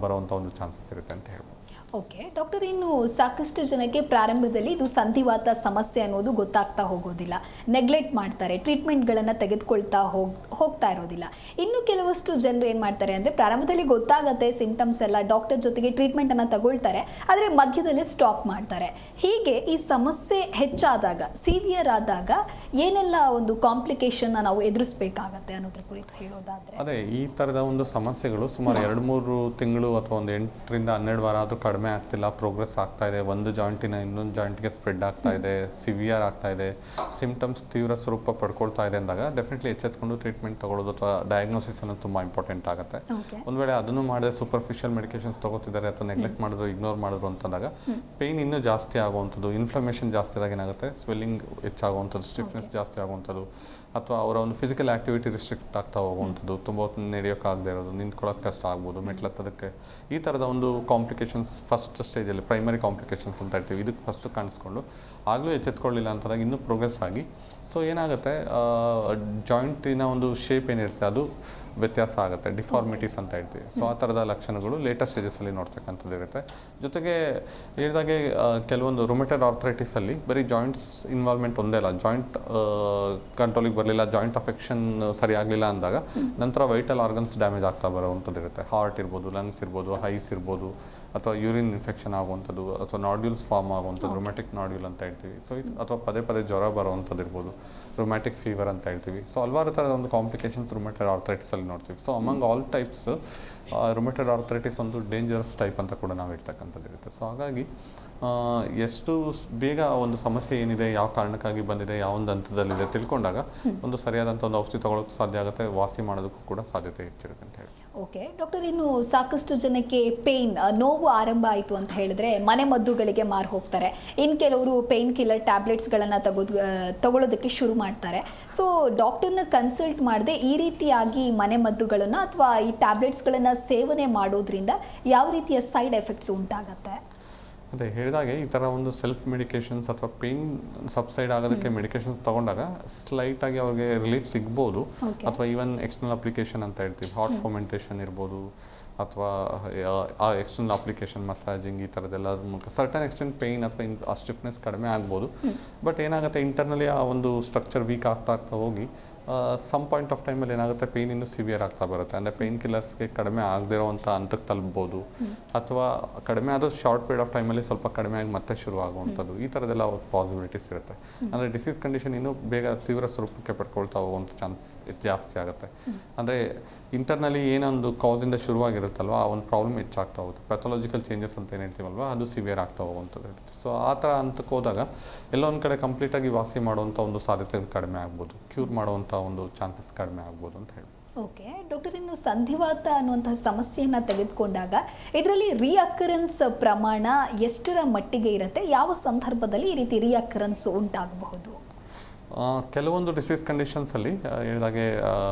[SPEAKER 2] ಬರುವಂಥ ಒಂದು ಚಾನ್ಸಸ್ ಇರುತ್ತೆ ಅಂತ ಹೇಳ್ಬೋದು.
[SPEAKER 1] ಓಕೆ ಡಾಕ್ಟರ್, ಇನ್ನು ಸಾಕಷ್ಟು ಜನಕ್ಕೆ ಪ್ರಾರಂಭದಲ್ಲಿ ಇದು ಸಂಧಿವಾತ ಸಮಸ್ಯೆ ಅನ್ನೋದು ಗೊತ್ತಾಗ್ತಾ ಹೋಗೋದಿಲ್ಲ, ನೆಗ್ಲೆಕ್ಟ್ ಮಾಡ್ತಾರೆ, ಟ್ರೀಟ್ಮೆಂಟ್ಗಳನ್ನು ತೆಗೆದುಕೊಳ್ತಾ ಹೋಗ್ತಾ ಇರೋದಿಲ್ಲ. ಇನ್ನು ಕೆಲವಷ್ಟು ಜನರು ಏನು ಮಾಡ್ತಾರೆ ಅಂದರೆ ಪ್ರಾರಂಭದಲ್ಲಿ ಗೊತ್ತಾಗತ್ತೆ ಸಿಂಟಮ್ಸ್ ಎಲ್ಲ, ಡಾಕ್ಟರ್ ಜೊತೆಗೆ ಟ್ರೀಟ್ಮೆಂಟನ್ನು ತಗೊಳ್ತಾರೆ, ಆದರೆ ಮಧ್ಯದಲ್ಲಿ ಸ್ಟಾಪ್ ಮಾಡ್ತಾರೆ. ಹೀಗೆ ಈ ಸಮಸ್ಯೆ ಹೆಚ್ಚಾದಾಗ, ಸಿವಿಯರ್ ಆದಾಗ ಏನೆಲ್ಲ ಒಂದು ಕಾಂಪ್ಲಿಕೇಶನ್ನ ನಾವು ಎದುರಿಸಬೇಕಾಗತ್ತೆ ಅನ್ನೋದ್ರ ಕುರಿತು ಹೇಳೋದಾದರೆ?
[SPEAKER 2] ಅದೇ ಈ ಥರದ ಒಂದು ಸಮಸ್ಯೆಗಳು ಸುಮಾರು 2-3 ತಿಂಗಳು ಅಥವಾ ಒಂದು 8 ರಿಂದ 12 ವಾರ ಆದರೂ ಕಡಿಮೆ ಆಗ್ತಿಲ್ಲ, ಪ್ರೋಗ್ರೆಸ್ ಆಗ್ತಾ ಇದೆ, ಒಂದು ಜಾಯಿಂಟಿನ ಇನ್ನೊಂದು ಜಾಯಿಂಟ್ಗೆ ಸ್ಪ್ರೆಡ್ ಆಗ್ತಾ ಇದೆ, ಸಿವಿಯರ್ ಆಗ್ತಾ ಇದೆ, ಸಿಂಪ್ಟಮ್ಸ್ ತೀವ್ರ ಸ್ವರೂಪ ಪಡ್ಕೊಳ್ತಾ ಇದೆ ಅಂದಾಗ ಡೆಫಿನೆಟ್ಲಿ ಎಚ್ಚೆತ್ಕೊಂಡು ಟ್ರೀಟ್ಮೆಂಟ್ ತಗೊಳ್ಳೋದು ಅಥವಾ ಡಯಾಗ್ನೋಸಿಸ್ ಅನ್ನೋದು ತುಂಬ ಇಂಪಾರ್ಟೆಂಟ್ ಆಗುತ್ತೆ. ಒಂದು ವೇಳೆ ಅದನ್ನು ಮಾಡಿದ್ರೆ ಸೂಪರ್ಫಿಷಿಯಲ್ ಮೆಡಿಕೇಶನ್ಸ್ ತಗೋತಿದ್ದಾರೆ ಅಥವಾ ನೆಗ್ಲೆಕ್ಟ್ ಮಾಡಿದ್ರು, ಇಗ್ನೋರ್ ಮಾಡಿದ್ರು ಅಂತಂದಾಗ ಪೇಯ್ನ್ ಇನ್ನೂ ಜಾಸ್ತಿ ಆಗುವಂಥದ್ದು, ಇನ್ಫ್ಲಮೇಷನ್ ಜಾಸ್ತಿ ಆದಾಗ ಏನಾಗುತ್ತೆ ಸ್ವೆಲ್ಲಿಂಗ್ ಹೆಚ್ಚಾಗುವಂಥದ್ದು, ಸ್ಟಿಫ್ನೆಸ್ ಜಾಸ್ತಿ ಆಗುವಂಥದ್ದು, ಅಥವಾ ಅವರ ಒಂದು ಫಿಸಿಕಲ್ ಆ್ಯಕ್ಟಿವಿಟಿ ರಿಸ್ಟ್ರಿಕ್ಟ್ ಆಗ್ತಾ ಹೋಗುವಂಥದ್ದು, ತುಂಬ ಹೊತ್ತು ನಡೆಯೋಕ್ಕಾಗದೇ ಇರೋದು, ನಿಂತ್ಕೊಳ್ಳೋಕೆ ಕಷ್ಟ ಆಗ್ಬೋದು, ಮೆಟ್ಲತ್ತೋದಕ್ಕೆ, ಈ ಥರದ ಒಂದು ಕಾಂಪ್ಲಿಕೇಶನ್ಸ್ ಫಸ್ಟ್ ಸ್ಟೇಜಲ್ಲಿ ಪ್ರೈಮರಿ ಕಾಂಪ್ಲಿಕೇಶನ್ಸ್ ಅಂತ ಹೇಳ್ತೀವಿ, ಇದಕ್ಕೆ ಫಸ್ಟ್ ಕಾಣಿಸ್ಕೊಂಡು ಆಗಲೂ ಎಚ್ಚೆತ್ಕೊಳ್ಳಿಲ್ಲ ಅಂತಂದಾಗ ಇನ್ನೂ ಪ್ರೋಗ್ರೆಸ್ ಆಗಿ ಸೊ ಏನಾಗುತ್ತೆ, ಜಾಯಿಂಟಿನ ಒಂದು ಶೇಪ್ ಏನಿರುತ್ತೆ ಅದು ವ್ಯತ್ಯಾಸ ಆಗುತ್ತೆ, ಡಿಫಾರ್ಮಿಟೀಸ್ ಅಂತ ಹೇಳ್ತೀವಿ. ಸೊ ಆ ಥರದ ಲಕ್ಷಣಗಳು ಲೇಟೆಸ್ಟ್ ಸ್ಟೇಜಸಲ್ಲಿ ನೋಡ್ತಕ್ಕಂಥದ್ದು ಇರುತ್ತೆ. ಜೊತೆಗೆ ಹೇಳಿದಾಗೆ ಕೆಲವೊಂದು ರುಮೆಟೆಡ್ ಆರ್ಥರೈಟಿಸಲ್ಲಿ ಬರೀ ಜಾಯಿಂಟ್ಸ್ ಇನ್ವಾಲ್ವ್ಮೆಂಟ್ ಒಂದೇ ಅಲ್ಲ, ಜಾಯಿಂಟ್ ಕಂಟ್ರೋಲಿಗೆ ಬರಲಿಲ್ಲ, ಜಾಯಿಂಟ್ ಅಫೆಕ್ಷನ್ ಸರಿ ಆಗಲಿಲ್ಲ ಅಂದಾಗ ನಂತರ ವೈಟಲ್ ಆರ್ಗನ್ಸ್ ಡ್ಯಾಮೇಜ್ ಆಗ್ತಾ ಬರೋವಂಥದ್ದು ಇರುತ್ತೆ. ಹಾರ್ಟ್ ಇರ್ಬೋದು, ಲಂಗ್ಸ್ ಇರ್ಬೋದು, ಐಸ್ ಇರ್ಬೋದು, ಅಥವಾ ಯೂರಿನ್ ಇನ್ಫೆಕ್ಷನ್ ಆಗುವಂಥದ್ದು, ಅಥವಾ ನಾಡ್ಯೂಲ್ಸ್ ಫಾರ್ಮ್ ಆಗುವಂಥದ್ದು, ರುಮ್ಯಾಟಿಕ್ ನಾಡ್ಯೂಲ್ ಅಂತ ಹೇಳ್ತೀವಿ. ಸೊ ಇದು ಅಥವಾ ಪದೇ ಪದೇ ಜ್ವರ ಬರುವಂಥದ್ದು ಇರ್ಬೋದು, ರುಮ್ಯಾಟಿಕ್ ಫೀವರ್ ಅಂತ ಹೇಳ್ತೀವಿ. ಸೊ ಹಲವಾರು ಥರದ ಒಂದು ಕಾಂಪ್ಲಿಕೇಶನ್ಸ್ ರುಮೆಟೆಡ್ ಆರ್ಥರೈಟಿಸಲ್ಲಿ ನೋಡ್ತೀವಿ. So among all types rheumatoid arthritis ಒಂದು ಡೇಂಜರಸ್ ಟೈಪ್ ಅಂತ ಕೂಡ ನಾವು ಹೇಳ್ತಕ್ಕಂಥದ್ದು ಇರುತ್ತೆ. ಸೊ ಹಾಗಾಗಿ ಎಷ್ಟು ಬೇಗ ಒಂದು ಸಮಸ್ಯೆ ಏನಿದೆ, ಯಾವ ಕಾರಣಕ್ಕಾಗಿ ಬಂದಿದೆ, ಯಾವ ಒಂದು ಹಂತದಲ್ಲಿದೆ ತಿಳ್ಕೊಂಡಾಗ ಒಂದು ಸರಿಯಾದಂಥ ಒಂದು ಔಷಧಿ ತಗೊಳ್ಳೋಕ್ಕೆ ಸಾಧ್ಯ ಆಗುತ್ತೆ, ವಾಸಿ ಮಾಡೋದಕ್ಕೂ ಕೂಡ ಸಾಧ್ಯತೆ ಹೆಚ್ಚಿರುತ್ತೆ ಅಂತ ಹೇಳಿ.
[SPEAKER 1] ಓಕೆ ಡಾಕ್ಟರ್, ಇನ್ನು ಸಾಕಷ್ಟು ಜನಕ್ಕೆ ಪೇಯ್ನ್ ನೋವು ಆರಂಭ ಆಯಿತು ಅಂತ ಹೇಳಿದ್ರೆ ಮನೆ ಮದ್ದುಗಳಿಗೆ ಮಾರು ಹೋಗ್ತಾರೆ. ಇನ್ನು ಕೆಲವರು ಪೇಯ್ನ್ ಕಿಲ್ಲರ್ ಟ್ಯಾಬ್ಲೆಟ್ಸ್ಗಳನ್ನು ತಗೊಳ್ಳೋದಕ್ಕೆ ಶುರು ಮಾಡ್ತಾರೆ. ಸೊ ಡಾಕ್ಟರ್ನ ಕನ್ಸಲ್ಟ್ ಮಾಡದೆ ಈ ರೀತಿಯಾಗಿ ಮನೆ ಮದ್ದುಗಳನ್ನು ಅಥವಾ ಈ ಟ್ಯಾಬ್ಲೆಟ್ಸ್ಗಳನ್ನು ಸೇವನೆ ಮಾಡೋದ್ರಿಂದ ಯಾವ ರೀತಿಯ ಸೈಡ್ ಎಫೆಕ್ಟ್ಸ್ ಉಂಟಾಗತ್ತೆ?
[SPEAKER 2] ಅದೇ ಹೇಳಿದಾಗೆ ಈ ಥರ ಒಂದು ಸೆಲ್ಫ್ ಮೆಡಿಕೇಷನ್ಸ್ ಅಥವಾ ಪೇಯ್ನ್ ಸಬ್ಸೈಡ್ ಆಗೋದಕ್ಕೆ ಮೆಡಿಕೇಷನ್ಸ್ ತೊಗೊಂಡಾಗ ಸ್ಲೈಟಾಗಿ ಅವ್ರಿಗೆ ರಿಲೀಫ್ ಸಿಗ್ಬೋದು. ಅಥವಾ ಈವನ್ ಎಕ್ಸ್ಟರ್ನಲ್ ಅಪ್ಲಿಕೇಶನ್ ಅಂತ ಹೇಳ್ತೀವಿ, ಹಾಟ್ ಫರ್ಮೆಂಟೇಷನ್ ಇರ್ಬೋದು, ಅಥವಾ ಆ ಎಕ್ಸ್ಟರ್ನಲ್ ಅಪ್ಲಿಕೇಶನ್ ಮಸಾಜಿಂಗ್ ಈ ಥರದ್ದೆಲ್ಲ ಮೂಲಕ ಸರ್ಟನ್ ಎಕ್ಸ್ಟೆಂಟ್ ಪೇಯ್ನ್ ಅಥವಾ ಆ ಸ್ಟಿಫ್ನೆಸ್ ಕಡಿಮೆ ಆಗ್ಬೋದು. ಬಟ್ ಏನಾಗುತ್ತೆ, ಇಂಟರ್ನಲಿ ಆ ಒಂದು ಸ್ಟ್ರಕ್ಚರ್ ವೀಕ್ ಆಗ್ತಾ ಹೋಗಿ ಸಮ್ ಪಾಯಿಂಟ್ ಆಫ್ ಟೈಮಲ್ಲಿ ಏನಾಗುತ್ತೆ, ಪೇಯ್ನ್ ಇನ್ನೂ ಸಿವಿಯರ್ ಆಗ್ತಾ ಬರುತ್ತೆ. ಅಂದರೆ ಪೇಯ್ನ್ ಕಿಲ್ಲರ್ಸ್ಗೆ ಕಡಿಮೆ ಆಗದೇ ಇರೋವಂಥ ಹಂತಕ್ಕೆ ತಲುಪ್ಬೋದು, ಅಥವಾ ಕಡಿಮೆ ಆದರೂ ಶಾರ್ಟ್ ಪೀರಿಯಡ್ ಆಫ್ ಟೈಮಲ್ಲಿ ಸ್ವಲ್ಪ ಕಡಿಮೆ ಆಗಿ ಮತ್ತೆ ಶುರು ಆಗುವಂಥದ್ದು, ಈ ಥರದ್ದೆಲ್ಲ ಪಾಸಿಬಿಲಿಟೀಸ್ ಇರುತ್ತೆ. ಅಂದರೆ ಡಿಸೀಸ್ ಕಂಡೀಷನ್ ಇನ್ನೂ ಬೇಗ ತೀವ್ರ ಸ್ವರೂಪಕ್ಕೆ ಪಡ್ಕೊಳ್ತಾ ಹೋಗುವಂಥ ಚಾನ್ಸ್ ಜಾಸ್ತಿ ಆಗುತ್ತೆ. ಅಂದರೆ ಇಂಟರ್ನಲಿ ಏನೊಂದು ಕಾಸಿಂದ ಶುರುವಾಗಿರುತ್ತಲ್ವ, ಆ ಒಂದು ಪ್ರಾಬ್ಲಮ್ ಹೆಚ್ಚಾಗ್ತಾ ಹೋಗುತ್ತೆ. ಪ್ಯಾಥಾಲಜಿಕಲ್ ಚೇಂಜಸ್ ಅಂತ ಏನು ಹೇಳ್ತೀವಲ್ವ, ಅದು ಸಿವಿಯರ್ ಆಗ್ತಾ ಹೋಗುವಂಥದ್ದು ಇರುತ್ತೆ. ಸೊ ಆ ಥರ ಹಂತಕ್ಕೆ ಹೋದಾಗ ಎಲ್ಲೋ ಒಂದು ಕಡೆ ಕಂಪ್ಲೀಟಾಗಿ ವಾಸಿ ಮಾಡುವಂಥ ಒಂದು ಸಾಧ್ಯತೆ ಕಡಿಮೆ ಆಗ್ಬೋದು, ಕ್ಯೂರ್ ಮಾಡುವಂಥ ಒಂದು ಚಾನ್ಸಸ್ ಕಡಿಮೆ ಆಗ್ಬೋದು ಅಂತ ಹೇಳಿ.
[SPEAKER 1] ಓಕೆ ಡಾಕ್ಟರ್, ಇನ್ನು ಸಂಧಿವಾತ ಅನ್ನುವಂತಹ ಸಮಸ್ಯೆಯನ್ನು ತೆಗೆದುಕೊಂಡಾಗ ಇದರಲ್ಲಿ ರಿಅಕರೆನ್ಸ್ ಪ್ರಮಾಣ ಎಷ್ಟರ ಮಟ್ಟಿಗೆ ಇರುತ್ತೆ? ಯಾವ ಸಂದರ್ಭದಲ್ಲಿ ಈ ರೀತಿ ರಿಅಕರೆನ್ಸ್ ಉಂಟಾಗಬಹುದು?
[SPEAKER 2] ಕೆಲವೊಂದು ಡಿಸೀಸ್ ಕಂಡೀಷನ್ಸಲ್ಲಿ ಹೇಳಿದಾಗೆ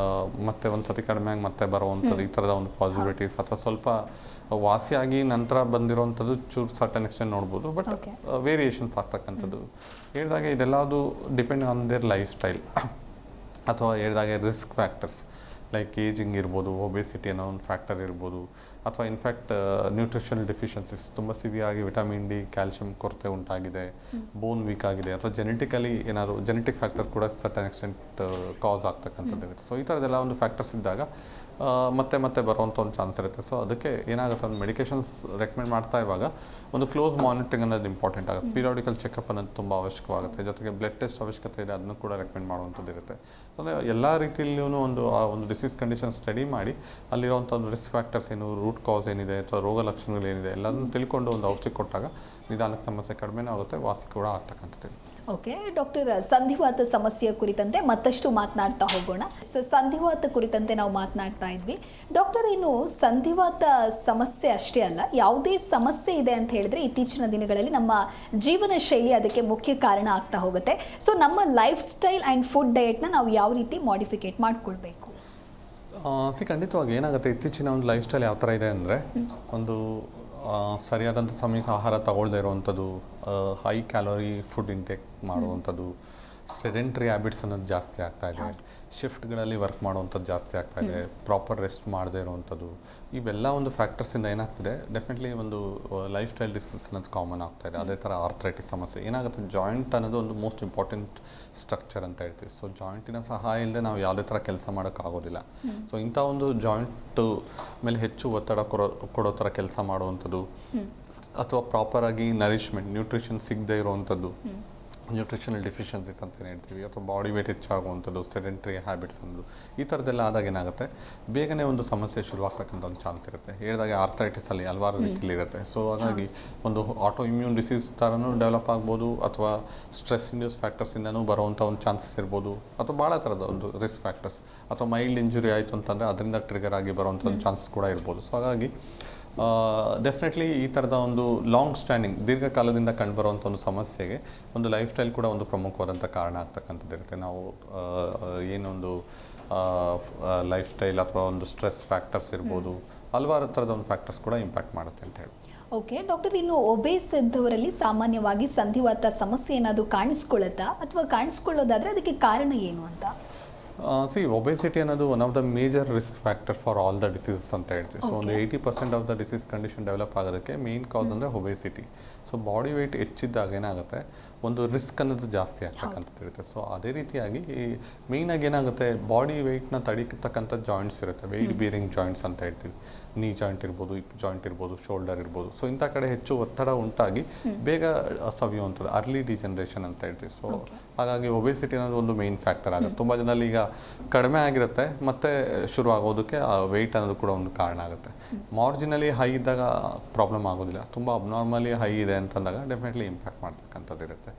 [SPEAKER 2] ಮತ್ತೆ ಒಂದು ಸತಿ ಕಡಿಮೆ ಆಗಿ ಮತ್ತೆ ಬರುವಂಥದ್ದು, ಈ ಥರದ ಒಂದು ಪಾಸಿಬಿಲಿಟೀಸ್, ಅಥವಾ ಸ್ವಲ್ಪ ವಾಸಿಯಾಗಿ ನಂತರ ಬಂದಿರೋವಂಥದ್ದು ಚೂರು ಸರ್ಟನ್ ಎಕ್ಸ್ಟೆಂಟ್ ನೋಡ್ಬೋದು. ಬಟ್ ವೇರಿಯೇಷನ್ಸ್ ಆಗ್ತಕ್ಕಂಥದ್ದು ಹೇಳಿದಾಗೆ ಇದೆಲ್ಲದು depend on their lifestyle, ಅಥವಾ ಹೇಳಿದಾಗೆ ರಿಸ್ಕ್ ಫ್ಯಾಕ್ಟರ್ಸ್ ಲೈಕ್ ಏಜಿಂಗ್ ಇರ್ಬೋದು, ಒಬೆಸಿಟಿ ಅನ್ನೋ ಒಂದು ಫ್ಯಾಕ್ಟರ್ ಇರ್ಬೋದು, ಅಥವಾ ಇನ್ಫ್ಯಾಕ್ಟ್ ನ್ಯೂಟ್ರಿಷನಲ್ ಡೆಫಿಷಿಯನ್ಸೀಸ್, ತುಂಬ ಸಿವಿಯರ್ ಆಗಿ ವಿಟಮಿನ್ ಡಿ, ಕ್ಯಾಲ್ಶಿಯಂ ಕೊರತೆ ಉಂಟಾಗಿದೆ, ಬೋನ್ ವೀಕ್ ಆಗಿದೆ, ಅಥವಾ ಜೆನೆಟಿಕಲಿ ಏನಾದರೂ ಜೆನೆಟಿಕ್ ಫ್ಯಾಕ್ಟರ್ ಕೂಡ ಸರ್ಟನ್ ಎಕ್ಸ್ಟೆಂಟ್ ಕಾಸ್ ಆಗ್ತಕ್ಕಂಥದ್ದು ಇರುತ್ತೆ. ಸೊ ಈ ಥರದ್ದೆಲ್ಲ ಒಂದು ಫ್ಯಾಕ್ಟರ್ಸ್ ಇದ್ದಾಗ ಮತ್ತೆ ಮತ್ತೆ ಬರುವಂಥ ಒಂದು ಚಾನ್ಸ್ ಇರುತ್ತೆ. ಸೊ ಅದಕ್ಕೆ ಏನಾಗುತ್ತೆ, ಒಂದು ಮೆಡಿಕೇಷನ್ಸ್ ರೆಕಮೆಂಡ್ ಮಾಡ್ತಾ ಇರುವಾಗ ಒಂದು ಕ್ಲೋಸ್ ಮಾನಿಟರಿಂಗ್ ಅನ್ನೋದು ಇಂಪಾರ್ಟೆಂಟ್ ಆಗುತ್ತೆ. ಪೀರಿಯಾಡಿಕಲ್ ಚೆಕಪ್ ಅನ್ನೋದು ತುಂಬ ಅವಶ್ಯಕವಾಗುತ್ತೆ. ಜೊತೆಗೆ ಬ್ಲಡ್ ಟೆಸ್ಟ್ ಅವಶ್ಯಕತೆ ಇದೆ, ಅದನ್ನು ಕೂಡ ರೆಕಮೆಂಡ್ ಮಾಡುವಂಥದ್ದು ಇರುತ್ತೆ. ಸೊ ಅಂದರೆ ಎಲ್ಲ ರೀತಿಯಲ್ಲೂ ಆ ಒಂದು ಡಿಸೀಸ್ ಕಂಡೀಷನ್ ಸ್ಟಡಿ ಮಾಡಿ ಅಲ್ಲಿರುವಂಥ ಒಂದು ರಿಸ್ಕ್ ಫ್ಯಾಕ್ಟರ್ಸ್ ಏನು, ರೂಟ್ ಕಾಸ್ ಏನಿದೆ, ಅಥವಾ ರೋಗ ಲಕ್ಷಣಗಳೇನಿದೆ ಎಲ್ಲದನ್ನು ತಿಳ್ಕೊಂಡು ಒಂದು ಔಷಧಿ ಕೊಟ್ಟಾಗ ನಿಧಾನಕ್ಕೆ ಸಮಸ್ಯೆ ಕಡಿಮೆನೇ ಆಗುತ್ತೆ, ವಾಸಿ ಕೂಡ ಆಗ್ತಕ್ಕಂಥದ್ದು.
[SPEAKER 1] ಓಕೆ ಡಾಕ್ಟರ್, ಸಂಧಿವಾತ ಸಮಸ್ಯೆಯ ಕುರಿತಂತೆ ಮತ್ತಷ್ಟು ಮಾತನಾಡ್ತಾ ಹೋಗೋಣ. ಸಂಧಿವಾತ ಕುರಿತಂತೆ ನಾವು ಮಾತನಾಡ್ತಾ ಇದ್ವಿ ಡಾಕ್ಟರ್. ಇನ್ನು ಸಂಧಿವಾತ ಸಮಸ್ಯೆ ಅಷ್ಟೇ ಅಲ್ಲ, ಯಾವುದೇ ಸಮಸ್ಯೆ ಇದೆ ಅಂತ ಹೇಳಿದ್ರೆ ಇತ್ತೀಚಿನ ದಿನಗಳಲ್ಲಿ ನಮ್ಮ ಜೀವನ ಶೈಲಿ ಅದಕ್ಕೆ ಮುಖ್ಯ ಕಾರಣ ಆಗ್ತಾ ಹೋಗುತ್ತೆ. ಸೊ ನಮ್ಮ ಲೈಫ್ ಸ್ಟೈಲ್ ಆ್ಯಂಡ್ ಫುಡ್ ಡಯಟ್ನ ನಾವು ಯಾವ ರೀತಿ ಮಾಡಿಫಿಕೇಟ್ ಮಾಡ್ಕೊಳ್ಬೇಕು?
[SPEAKER 2] ಖಂಡಿತವಾಗಿ ಏನಾಗುತ್ತೆ, ಇತ್ತೀಚಿನ ಒಂದು ಲೈಫ್ ಸ್ಟೈಲ್ ಯಾವ ಥರ ಇದೆ ಅಂದರೆ, ಒಂದು ಸರಿಯಾದಂಥ ಸಮಯಕ್ಕೆ ಆಹಾರ ತಗೊಳ್ಳದೇ ಇರುವಂಥದ್ದು, ಹೈ ಕ್ಯಾಲೋರಿ ಫುಡ್ ಇಂಟೇಕ್ ಮಾಡುವಂಥದ್ದು, ಸೆಡೆಂಟ್ರಿ ಹ್ಯಾಬಿಟ್ಸ್ ಅನ್ನೋದು ಜಾಸ್ತಿ ಆಗ್ತಾ ಇದೆ, ಶಿಫ್ಟ್ಗಳಲ್ಲಿ ವರ್ಕ್ ಮಾಡುವಂಥದ್ದು ಜಾಸ್ತಿ ಆಗ್ತಾ ಇದೆ, ಪ್ರಾಪರ್ ರೆಸ್ಟ್ ಮಾಡದೇ ಇರುವಂಥದ್ದು, ಇವೆಲ್ಲ ಒಂದು ಫ್ಯಾಕ್ಟರ್ಸಿಂದ ಏನಾಗ್ತಿದೆ, ಡೆಫಿನೆಟ್ಲಿ ಒಂದು ಲೈಫ್ ಸ್ಟೈಲ್ ಡಿಸೀಸ್ ಅನ್ನೋದು ಕಾಮನ್ ಆಗ್ತಾ ಇದೆ. ಅದೇ ಥರ ಆರ್ಥರೈಟಿಸ್ ಸಮಸ್ಯೆ ಏನಾಗುತ್ತೆ, ಜಾಯಿಂಟ್ ಅನ್ನೋದು ಒಂದು ಮೋಸ್ಟ್ ಇಂಪಾರ್ಟೆಂಟ್ ಸ್ಟ್ರಕ್ಚರ್ ಅಂತ ಹೇಳ್ತೀವಿ. ಸೊ ಜಾಯಿಂಟಿನ ಸಹಾಯ ಇಲ್ಲದೆ ನಾವು ಯಾವುದೇ ಥರ ಕೆಲಸ ಮಾಡೋಕ್ಕಾಗೋದಿಲ್ಲ. ಸೊ ಇಂಥ ಒಂದು ಜಾಯಿಂಟು ಮೇಲೆ ಹೆಚ್ಚು ಒತ್ತಡ ಕೊಡೋ ಥರ ಕೆಲಸ ಮಾಡುವಂಥದ್ದು, ಅಥವಾ ಪ್ರಾಪರಾಗಿ ನರಿಶ್ಮೆಂಟ್ ನ್ಯೂಟ್ರಿಷನ್ ಸಿಗದೇ ಇರುವಂಥದ್ದು, ನ್ಯೂಟ್ರಿಷನಲ್ ಡೆಫಿಷಿಯನ್ಸೀಸ್ ಅಂತ ಹೇಳ್ತೀವಿ, ಅಥವಾ ಬಾಡಿ ವೇಟ್ ಹೆಚ್ಚಾಗುವಂಥದ್ದು, ಸೆಡೆಂಟ್ರಿ ಹ್ಯಾಬಿಟ್ಸ್ ಅನ್ನೋದು, ಈ ಥರದ್ದೆಲ್ಲ ಆದಾಗ ಏನಾಗುತ್ತೆ, ಬೇಗನೆ ಒಂದು ಸಮಸ್ಯೆ ಶುರುವಾಗ್ತಕ್ಕಂಥ ಒಂದು ಚಾನ್ಸ್ ಇರುತ್ತೆ. ಹೇಳಿದಾಗ ಆರ್ಥರೈಟಿಸಲ್ಲಿ ಹಲವಾರು ರೀತಿಯಲ್ಲಿ ಇರುತ್ತೆ. ಸೊ ಹಾಗಾಗಿ ಒಂದು ಆಟೋ ಇಮ್ಯೂನ್ ಡಿಸೀಸ್ ಥರನೂ ಡೆವಲಪ್ ಆಗ್ಬೋದು, ಅಥವಾ ಸ್ಟ್ರೆಸ್ ಇಂಡ್ಯೂಸ್ ಫ್ಯಾಕ್ಟರ್ಸಿಂದನೂ ಬರುವಂಥ ಒಂದು ಚಾನ್ಸಸ್ ಇರ್ಬೋದು, ಅಥವಾ ಭಾಳ ಥರದ ಒಂದು ರಿಸ್ಕ್ ಫ್ಯಾಕ್ಟರ್ಸ್, ಅಥವಾ ಮೈಲ್ಡ್ ಇಂಜುರಿ ಆಯಿತು ಅಂತಂದರೆ ಅದರಿಂದ ಟ್ರಿಗರ್ ಆಗಿ ಬರುವಂಥ ಒಂದು ಚಾನ್ಸಸ್ ಕೂಡ ಇರ್ಬೋದು. ಸೊ ಹಾಗಾಗಿ ಡೆಫಿನೆಟ್ಲಿ ಈ ಥರದ ಒಂದು ಲಾಂಗ್ ಸ್ಟ್ಯಾಂಡಿಂಗ್ ದೀರ್ಘಕಾಲದಿಂದ ಕಂಡುಬರುವಂಥ ಒಂದು ಸಮಸ್ಯೆಗೆ ಒಂದು ಲೈಫ್ ಸ್ಟೈಲ್ ಕೂಡ ಒಂದು ಪ್ರಮುಖವಾದಂಥ ಕಾರಣ ಆಗ್ತಕ್ಕಂಥದ್ದು ಇರುತ್ತೆ. ನಾವು ಏನೊಂದು ಲೈಫ್ ಸ್ಟೈಲ್ ಅಥವಾ ಒಂದು ಸ್ಟ್ರೆಸ್ ಫ್ಯಾಕ್ಟರ್ಸ್ ಇರ್ಬೋದು, ಹಲವಾರು ಥರದ ಒಂದು ಫ್ಯಾಕ್ಟರ್ಸ್ ಕೂಡ ಇಂಪ್ಯಾಕ್ಟ್ ಮಾಡುತ್ತೆ ಅಂತ ಹೇಳಿ.
[SPEAKER 1] ಓಕೆ ಡಾಕ್ಟರ್, ಇನ್ನು ಒಬೇಸ್ ಇದ್ದವರಲ್ಲಿ ಸಾಮಾನ್ಯವಾಗಿ ಸಂಧಿವಾತ ಸಮಸ್ಯೆ ಏನಾದರೂ ಕಾಣಿಸ್ಕೊಳ್ಳುತ್ತಾ ಅಥವಾ ಕಾಣಿಸ್ಕೊಳ್ಳೋದಾದರೆ ಅದಕ್ಕೆ ಕಾರಣ ಏನು ಅಂತ?
[SPEAKER 2] ಒಬೆಸಿಟಿ ಅನ್ನೋದು one of the major risk factor for all the diseases ಅಂತ ಹೇಳ್ತೀವಿ. ಸೊ ಒಂದು 80% of the disease condition develop ಆಗೋದಕ್ಕೆ ಮೇನ್ ಕಾಸ್ ಅಂದರೆ ಒಬೆಸಿಟಿ. ಸೊ ಬಾಡಿ ವೆಯ್ಟ್ ಹೆಚ್ಚಿದ್ದಾಗ ಏನಾಗುತ್ತೆ, ಒಂದು ರಿಸ್ಕ್ ಅನ್ನೋದು ಜಾಸ್ತಿ ಆಗ್ತಕ್ಕಂಥದ್ದು ಇರುತ್ತೆ. ಸೊ ಅದೇ ರೀತಿಯಾಗಿ ಮೇಯ್ನಾಗಿ ಏನಾಗುತ್ತೆ, ಬಾಡಿ ವೆಯ್ಟ್ನ ತಡಿತಕ್ಕಂಥ ಜಾಯಿಂಟ್ಸ್ ಇರುತ್ತೆ, ವೆಯ್ಟ್ ಬಿಯರಿಂಗ್ ಜಾಯಿಂಟ್ಸ್ ಅಂತ ಹೇಳ್ತೀವಿ. ನೀ ಜಾಯಿಂಟ್ ಇರ್ಬೋದು, ಹಿಪ್ ಜಾಯಿಂಟ್ ಇರ್ಬೋದು, ಶೋಲ್ಡರ್ ಇರ್ಬೋದು. ಸೊ ಇಂಥ ಕಡೆ ಹೆಚ್ಚು ಒತ್ತಡ ಉಂಟಾಗಿ ಬೇಗ ಸವಿಯುವಂಥದ್ದು ಅರ್ಲಿ ಡಿಜನರೇಷನ್ ಅಂತ ಹೇಳ್ತೀವಿ. ಸೊ ಹಾಗಾಗಿ ಒಬೆಸಿಟಿ ಅನ್ನೋದು ಒಂದು ಮೇನ್ ಫ್ಯಾಕ್ಟರ್ ಆಗುತ್ತೆ. ತುಂಬ ಜನರಲ್ಲಿ ಈಗ ಕಡಿಮೆ ಆಗಿರುತ್ತೆ ಮತ್ತು ಶುರು ಆಗೋದಕ್ಕೆ ಆ ವೆಯ್ಟ್ ಅನ್ನೋದು ಕೂಡ ಒಂದು ಕಾರಣ ಆಗುತ್ತೆ. ಮಾರ್ಜಿನಲಿ ಹೈ ಇದ್ದಾಗ ಪ್ರಾಬ್ಲಮ್ ಆಗೋದಿಲ್ಲ, ತುಂಬ ಅಬ್ನಾರ್ಮಲಿ ಹೈ ಇದೆ ಅಂತಂದಾಗ ಡೆಫಿನೆಟ್ಲಿ ಇಂಪ್ಯಾಕ್ಟ್ ಮಾಡ್ತಕ್ಕಂಥದ್ದು ಇರುತ್ತೆ.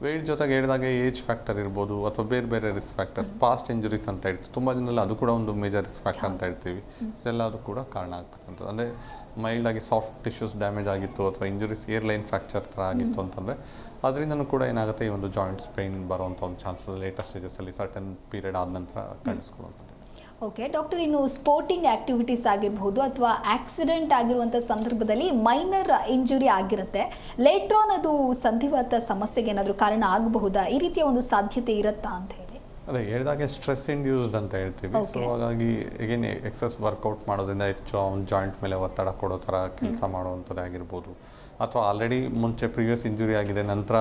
[SPEAKER 2] ವೆಯ್ಟ್ ಜೊತೆಗೆ ಹೇಳಿದಾಗ ಏಜ್ ಫ್ಯಾಕ್ಟರ್ ಇರ್ಬೋದು ಅಥವಾ ಬೇರೆ ಬೇರೆ ರಿಸ್ಕ್ ಫ್ಯಾಕ್ಟರ್ಸ್, ಪಾಸ್ಟ್ ಇಂಜುರೀಸ್ ಅಂತ ಹೇಳ್ತೀವಿ. ತುಂಬ ಜನರಲ್ಲಿ ಅದು ಕೂಡ ಒಂದು ಮೇಜರ್ ರಿಸ್ಕ್ ಫ್ಯಾಕ್ಟರ್ ಅಂತ ಹೇಳ್ತೀವಿ. ಇದೆಲ್ಲ ಅದು ಕೂಡ ಕಾರಣ ಆಗ್ತಕ್ಕಂಥದ್ದು. ಅಂದರೆ ಮೈಲ್ಡಾಗಿ ಸಾಫ್ಟ್ ಟಿಶ್ಯೂಸ್ ಡ್ಯಾಮೇಜ್ ಆಗಿತ್ತು ಅಥವಾ ಇಂಜುರೀಸ್ ಏರ್ಲೈನ್ ಫ್ರ್ಯಾಕ್ಚರ್ ಥರ ಆಗಿತ್ತು ಅಂತಂದರೆ ಅದರಿಂದನೂ ಕೂಡ ಏನಾಗುತ್ತೆ, ಈ ಒಂದು ಜಾಯಿಂಟ್ಸ್ ಪೇಯ್ನ್ ಬರುವಂಥ ಒಂದು ಚಾನ್ಸಸ್ ಲೇಟೆಸ್ಟ್ ಸ್ಟೇಜಸಲ್ಲಿ ಸರ್ಟನ್ ಪೀರಿಯಡ್ ಆದ ನಂತರ ಕಾಣಿಸ್ಕೊಳ್ಳುವಂಥದ್ದು.
[SPEAKER 1] ಓಕೆ ಡಾಕ್ಟರ್, ಇನ್ನು ಸ್ಪೋರ್ಟಿಂಗ್ ಆ್ಯಕ್ಟಿವಿಟೀಸ್ ಆಗಿರಬಹುದು ಅಥವಾ ಆಕ್ಸಿಡೆಂಟ್ ಆಗಿರುವಂಥ ಸಂದರ್ಭದಲ್ಲಿ ಮೈನರ್ ಇಂಜುರಿ ಆಗಿರುತ್ತೆ, ಲೇಟ್ರಾನ್ ಅದು ಸಂಧಿವಾತ ಸಮಸ್ಯೆಗೆ ಏನಾದರೂ ಕಾರಣ ಆಗಬಹುದಾ? ಈ ರೀತಿಯ ಒಂದು ಸಾಧ್ಯತೆ ಇರುತ್ತಾ ಅಂತ ಹೇಳಿ?
[SPEAKER 2] ಅದೇ ಹೇಳಿದಾಗೆ ಸ್ಟ್ರೆಸ್ ಇಂಡ್ಯೂಸ್ಡ್ ಅಂತ ಹೇಳ್ತೀವಿ. ಸೊ ಹಾಗಾಗಿ ಈಗೇನು ಎಕ್ಸಸ್ ವರ್ಕೌಟ್ ಮಾಡೋದ್ರಿಂದ ಹೆಚ್ಚು ಅವ್ನ ಜಾಯಿಂಟ್ ಮೇಲೆ ಒತ್ತಡ ಕೊಡೋ ಥರ ಕೆಲಸ ಮಾಡುವಂಥದ್ದಾಗಿರ್ಬೋದು, ಅಥವಾ ಆಲ್ರೆಡಿ ಮುಂಚೆ ಪ್ರೀವಿಯಸ್ ಇಂಜುರಿ ಆಗಿದೆ ನಂತರ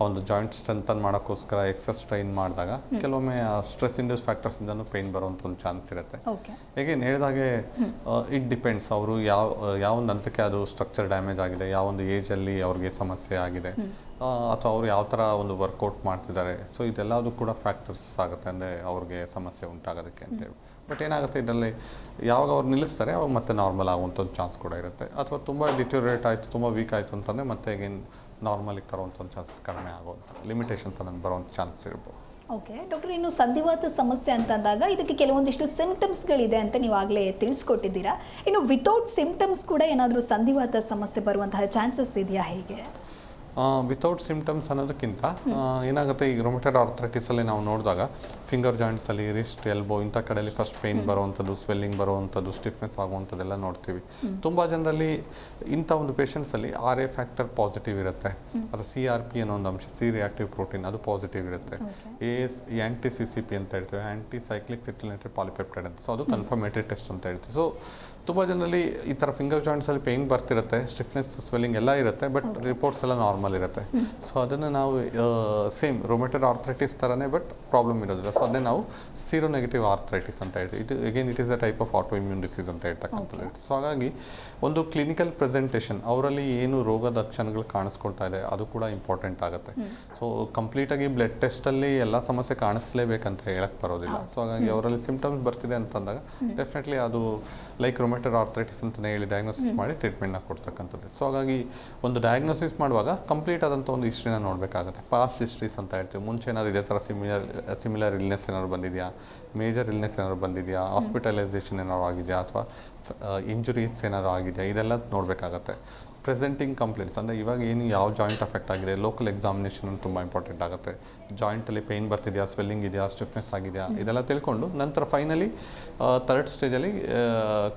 [SPEAKER 2] ಒಂದು ಜಾಯಿಂಟ್ ಸ್ಟ್ರೆಂಥನ್ ಮಾಡೋಕ್ಕೋಸ್ಕರ ಎಕ್ಸಸ್ ಸ್ಟ್ರೈನ್ ಮಾಡಿದಾಗ ಕೆಲವೊಮ್ಮೆ ಸ್ಟ್ರೆಸ್ ಇಂಡ್ಯೂಸ್ ಫ್ಯಾಕ್ಟರ್ಸಿಂದನೂ ಪೇಯ್ನ್ ಬರುವಂಥ ಒಂದು ಚಾನ್ಸ್ ಇರುತ್ತೆ. ಹೇಗೇನು ಹೇಳಿದಾಗೆ ಇಟ್ ಡಿಪೆಂಡ್ಸ್, ಅವರು ಯಾವೊಂದು ಹಂತಕ್ಕೆ ಅದು ಸ್ಟ್ರಕ್ಚರ್ ಡ್ಯಾಮೇಜ್ ಆಗಿದೆ, ಯಾವೊಂದು ಏಜಲ್ಲಿ ಅವ್ರಿಗೆ ಸಮಸ್ಯೆ ಆಗಿದೆ, ಅಥವಾ ಅವ್ರು ಯಾವ ಥರ ಒಂದು ವರ್ಕೌಟ್ ಮಾಡ್ತಿದ್ದಾರೆ. ಸೊ ಇದೆಲ್ಲದು ಕೂಡ ಫ್ಯಾಕ್ಟರ್ಸ್ ಆಗುತ್ತೆ, ಅಂದರೆ ಅವ್ರಿಗೆ ಸಮಸ್ಯೆ ಉಂಟಾಗೋದಕ್ಕೆ ಅಂತೇಳಿ. ಬಟ್ ಏನಾಗುತ್ತೆ, ಇದರಲ್ಲಿ ಯಾವಾಗ ಅವ್ರು ನಿಲ್ಲಿಸ್ತಾರೆ ಅವಾಗ ಮತ್ತೆ ನಾರ್ಮಲ್ ಆಗುವಂಥ ಒಂದು ಚಾನ್ಸ್ ಕೂಡ ಇರುತ್ತೆ. ಅಥವಾ ತುಂಬ ಡಿಟೋರೇಟ್ ಆಯಿತು, ತುಂಬ ವೀಕ್ ಆಯಿತು ಅಂತಂದರೆ ಮತ್ತೆ ಈಗೇನು ನಾರ್ಮಲಿಗೆ ತರುವಂಥ ಒಂದು ಚಾನ್ಸಸ್ ಕಡಿಮೆ ಆಗುವಂಥ ಲಿಮಿಟೇಷನ್ಸ್ ಅನ್ನೋದು ಬರುವಂಥ ಚಾನ್ಸ್ ಇರ್ಬೋದು.
[SPEAKER 1] ಓಕೆ ಡಾಕ್ಟರ್, ಇನ್ನು ಸಂಧಿವಾತ ಸಮಸ್ಯೆ ಅಂತಂದಾಗ ಇದಕ್ಕೆ ಕೆಲವೊಂದಿಷ್ಟು ಸಿಂಪ್ಟಮ್ಸ್ಗಳಿದೆ ಅಂತ ನೀವು ಆಗಲೇ ತಿಳಿಸ್ಕೊಟ್ಟಿದ್ದೀರಾ. ಇನ್ನು ವಿತೌಟ್ ಸಿಂಪ್ಟಮ್ಸ್ ಕೂಡ ಏನಾದರೂ ಸಂಧಿವಾತ ಸಮಸ್ಯೆ ಬರುವಂತಹ ಚಾನ್ಸಸ್ ಇದೆಯಾ ಹೇಗೆ?
[SPEAKER 2] ವಿತೌಟ್ ಸಿಂಪ್ಟಮ್ಸ್ ಅನ್ನೋದಕ್ಕಿಂತ ಏನಾಗುತ್ತೆ, ಈಗ ರೊಮೆಟೆಡ್ ಆರ್ಥರೈಟಿಸಲ್ಲಿ ನಾವು ನೋಡಿದಾಗ ಫಿಂಗರ್ ಜಾಯಿಂಟ್ಸಲ್ಲಿ, ರಿಸ್ಟ್, ಎಲ್ಬೋ ಇಂಥ ಕಡೆಯಲ್ಲಿ ಫಸ್ಟ್ ಪೇಯ್ನ್ ಬರುವಂಥದ್ದು, ಸ್ವೆಲ್ಲಿಂಗ್ ಬರುವಂಥದ್ದು, ಸ್ಟಿಫ್ನೆಸ್ ಆಗುವಂಥದ್ದೆಲ್ಲ ನೋಡ್ತೀವಿ. ತುಂಬ ಜನರಲ್ಲಿ ಇಂಥ ಒಂದು ಪೇಷಂಟ್ಸಲ್ಲಿ RA ಫ್ಯಾಕ್ಟರ್ ಪಾಸಿಟಿವ್ ಇರುತ್ತೆ, ಅಥವಾ CRP ಅನ್ನೋ ಒಂದು ಅಂಶ, ಸಿ ರಿಯಾಕ್ಟಿವ್ ಪ್ರೋಟೀನ್, ಅದು ಪಾಸಿಟಿವ್ ಇರುತ್ತೆ. ANT-CCP ಅಂತ ಹೇಳ್ತೇವೆ, ಆ್ಯಂಟಿ ಸೈಕ್ಲಿಕ್ ಸಿಟ್ರಿನೇಟೆಡ್ ಪಾಲಿಪೆಪ್ಟೈಡ್ ಅಂತ. ಸೊ ಅದು ಕನ್ಫರ್ಮೇಟರಿ ಟೆಸ್ಟ್ ಅಂತ ಹೇಳ್ತೀವಿ. ಸೊ ತುಂಬ ಜನರಲ್ಲಿ ಈ ಥರ ಫಿಂಗರ್ ಜಾಯಿಂಟ್ಸಲ್ಲಿ ಪೇಯ್ನ್ ಬರ್ತಿರುತ್ತೆ, ಸ್ಟಿಫ್ನೆಸ್, ಸ್ವೆಲ್ಲಿಂಗ್ ಎಲ್ಲ ಇರುತ್ತೆ, ಬಟ್ ರಿಪೋರ್ಟ್ಸ್ ಎಲ್ಲ ನಾರ್ಮಲ್ ಇರುತ್ತೆ. ಸೊ ಅದನ್ನು ನಾವು ಸೇಮ್ ರೊಮೆಟೆಡ್ ಆರ್ಥರೈಟಿಸ್ ಥರನೇ ಬಟ್ ಪ್ರಾಬ್ಲಮ್ ಇರೋದಿಲ್ಲ. ಸೊ ಅದನ್ನೇ ನಾವು ಸೀರೋ ನೆಗೆಟಿವ್ ಆರ್ಥರೈಟಿಸ್ ಅಂತ ಹೇಳ್ತೀವಿ. It is a type of auto immune disease ಅಂತ ಹೇಳ್ತಕ್ಕಂಥದ್ದು. ಸೊ ಹಾಗಾಗಿ ಒಂದು ಕ್ಲಿನಿಕಲ್ ಪ್ರೆಸೆಂಟೇಷನ್, ಅವರಲ್ಲಿ ಏನು ರೋಗದ ಲಕ್ಷಣಗಳು ಕಾಣಿಸ್ಕೊಳ್ತಾ ಇದೆ ಅದು ಕೂಡ ಇಂಪಾರ್ಟೆಂಟ್ ಆಗುತ್ತೆ. ಸೊ ಕಂಪ್ಲೀಟಾಗಿ ಬ್ಲಡ್ ಟೆಸ್ಟಲ್ಲಿ ಎಲ್ಲ ಸಮಸ್ಯೆ ಕಾಣಿಸ್ಲೇಬೇಕಂತ ಹೇಳಕ್ಕೆ ಬರೋದಿಲ್ಲ. ಸೊ ಹಾಗಾಗಿ ಅವರಲ್ಲಿ ಸಿಂಪ್ಟಮ್ಸ್ ಬರ್ತಿದೆ ಅಂತಂದಾಗ ಡೆಫಿನೆಟ್ಲಿ ಅದು ಲೈಕ್ ರೊಮೆಟೆಡ್ ಆರ್ಥರೈಟಿಸ್ ಅಂತಲೇ ಹೇಳಿ ಡಯಾಗ್ನೋಸಿಸ್ ಮಾಡಿ ಟ್ರೀಟ್ಮೆಂಟ್ನ ಕೊಡ್ತಕ್ಕಂಥದ್ದು. ಸೊ ಹಾಗಾಗಿ ಒಂದು ಡಯಾಗ್ನೋಸಿಸ್ ಮಾಡುವಾಗ ಕಂಪ್ಲೀಟ್ ಆದಂಥ ಒಂದು ಹಿಸ್ಟ್ರಿನ ನೋಡಬೇಕಾಗುತ್ತೆ. ಪಾಸ್ಟ್ ಹಿಸ್ಟ್ರೀಸ್ ಅಂತ ಹೇಳ್ತೀವಿ, ಮುಂಚೆ ಏನಾದ್ರು ಇದೇ ಥರ ಸಿಮಿಲರ್ ಇಲ್ನೆಸ್ ಏನಾದ್ರು ಬಂದಿದೆಯಾ, ಮೇಜರ್ ಇಲ್ನೆಸ್ ಏನಾದ್ರು ಬಂದಿದೆಯಾ, ಹಾಸ್ಪಿಟಲೈಸೇಷನ್ ಏನಾದ್ರು ಆಗಿದೆಯಾ, ಅಥವಾ ಇಂಜುರೀಸ್ ಏನಾದ್ರು ಆಗಿದೆಯಾ, ಇದೆಲ್ಲ ನೋಡಬೇಕಾಗತ್ತೆ. ಪ್ರೆಸೆಂಟಿಂಗ್ ಕಂಪ್ಲೇಂಟ್ಸ್ ಅಂದರೆ ಇವಾಗ ಏನು ಯಾವ ಜಾಯಿಂಟ್ ಅಫೆಕ್ಟ್ ಆಗಿದೆ, ಲೋಕಲ್ ಎಕ್ಸಾಮಿನೇಷನ್ ತುಂಬ ಇಂಪಾರ್ಟೆಂಟ್ ಆಗುತ್ತೆ. ಜಾಯಿಂಟಲ್ಲಿ ಪೇಯ್ನ್ ಬರ್ತಿದೆಯಾ, ಸ್ವೆಲ್ಲಿಂಗ್ ಇದೆಯಾ, ಸ್ಟಿಫ್ನೆಸ್ ಆಗಿದೆಯಾ, ಇದೆಲ್ಲ ತಿಳ್ಕೊಂಡು ನಂತರ ಫೈನಲಿ ಥರ್ಡ್ ಸ್ಟೇಜಲ್ಲಿ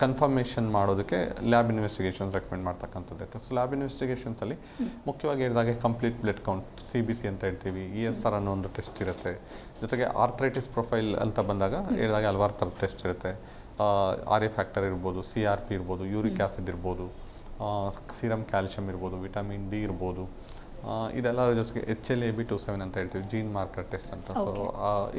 [SPEAKER 2] ಕನ್ಫರ್ಮೇಷನ್ ಮಾಡೋದಕ್ಕೆ ಲ್ಯಾಬ್ ಇನ್ವೆಸ್ಟಿಗೇಷನ್ಸ್ ರೆಕಮೆಂಡ್ ಮಾಡ್ತಕ್ಕಂಥದ್ದು. ಸೊ ಲ್ಯಾಬ್ ಇನ್ವೆಸ್ಟಿಗೇಷನ್ಸಲ್ಲಿ ಮುಖ್ಯವಾಗಿ ಹೇಳಿದಾಗೆ ಕಂಪ್ಲೀಟ್ ಬ್ಲಡ್ ಕೌಂಟ್, CBC ಅಂತ ಹೇಳ್ತೀವಿ, ESR ಅನ್ನೋ ಒಂದು ಟೆಸ್ಟ್ ಇರುತ್ತೆ. ಜೊತೆಗೆ ಆರ್ಥರೈಟಿಸ್ ಪ್ರೊಫೈಲ್ ಅಂತ ಬಂದಾಗ ಹೇಳಿದಾಗೆ ಹಲವಾರು ಥರದ ಟೆಸ್ಟ್ ಇರುತ್ತೆ. RA ಫ್ಯಾಕ್ಟರ್ ಇರ್ಬೋದು, CRP ಇರ್ಬೋದು, ಯೂರಿಕ್ ಆ್ಯಸಿಡ್ ಇರ್ಬೋದು, ಸೀರಮ್ ಕ್ಯಾಲ್ಶಿಯಮ್ ಇರ್ಬೋದು, ವಿಟಮಿನ್ D ಇರ್ಬೋದು, ಇದೆಲ್ಲರ ಜೊತೆಗೆ HLA-B27 ಅಂತ ಹೇಳ್ತೀವಿ, ಜೀನ್ ಮಾರ್ಕರ್ ಟೆಸ್ಟ್ ಅಂತ. ಸೊ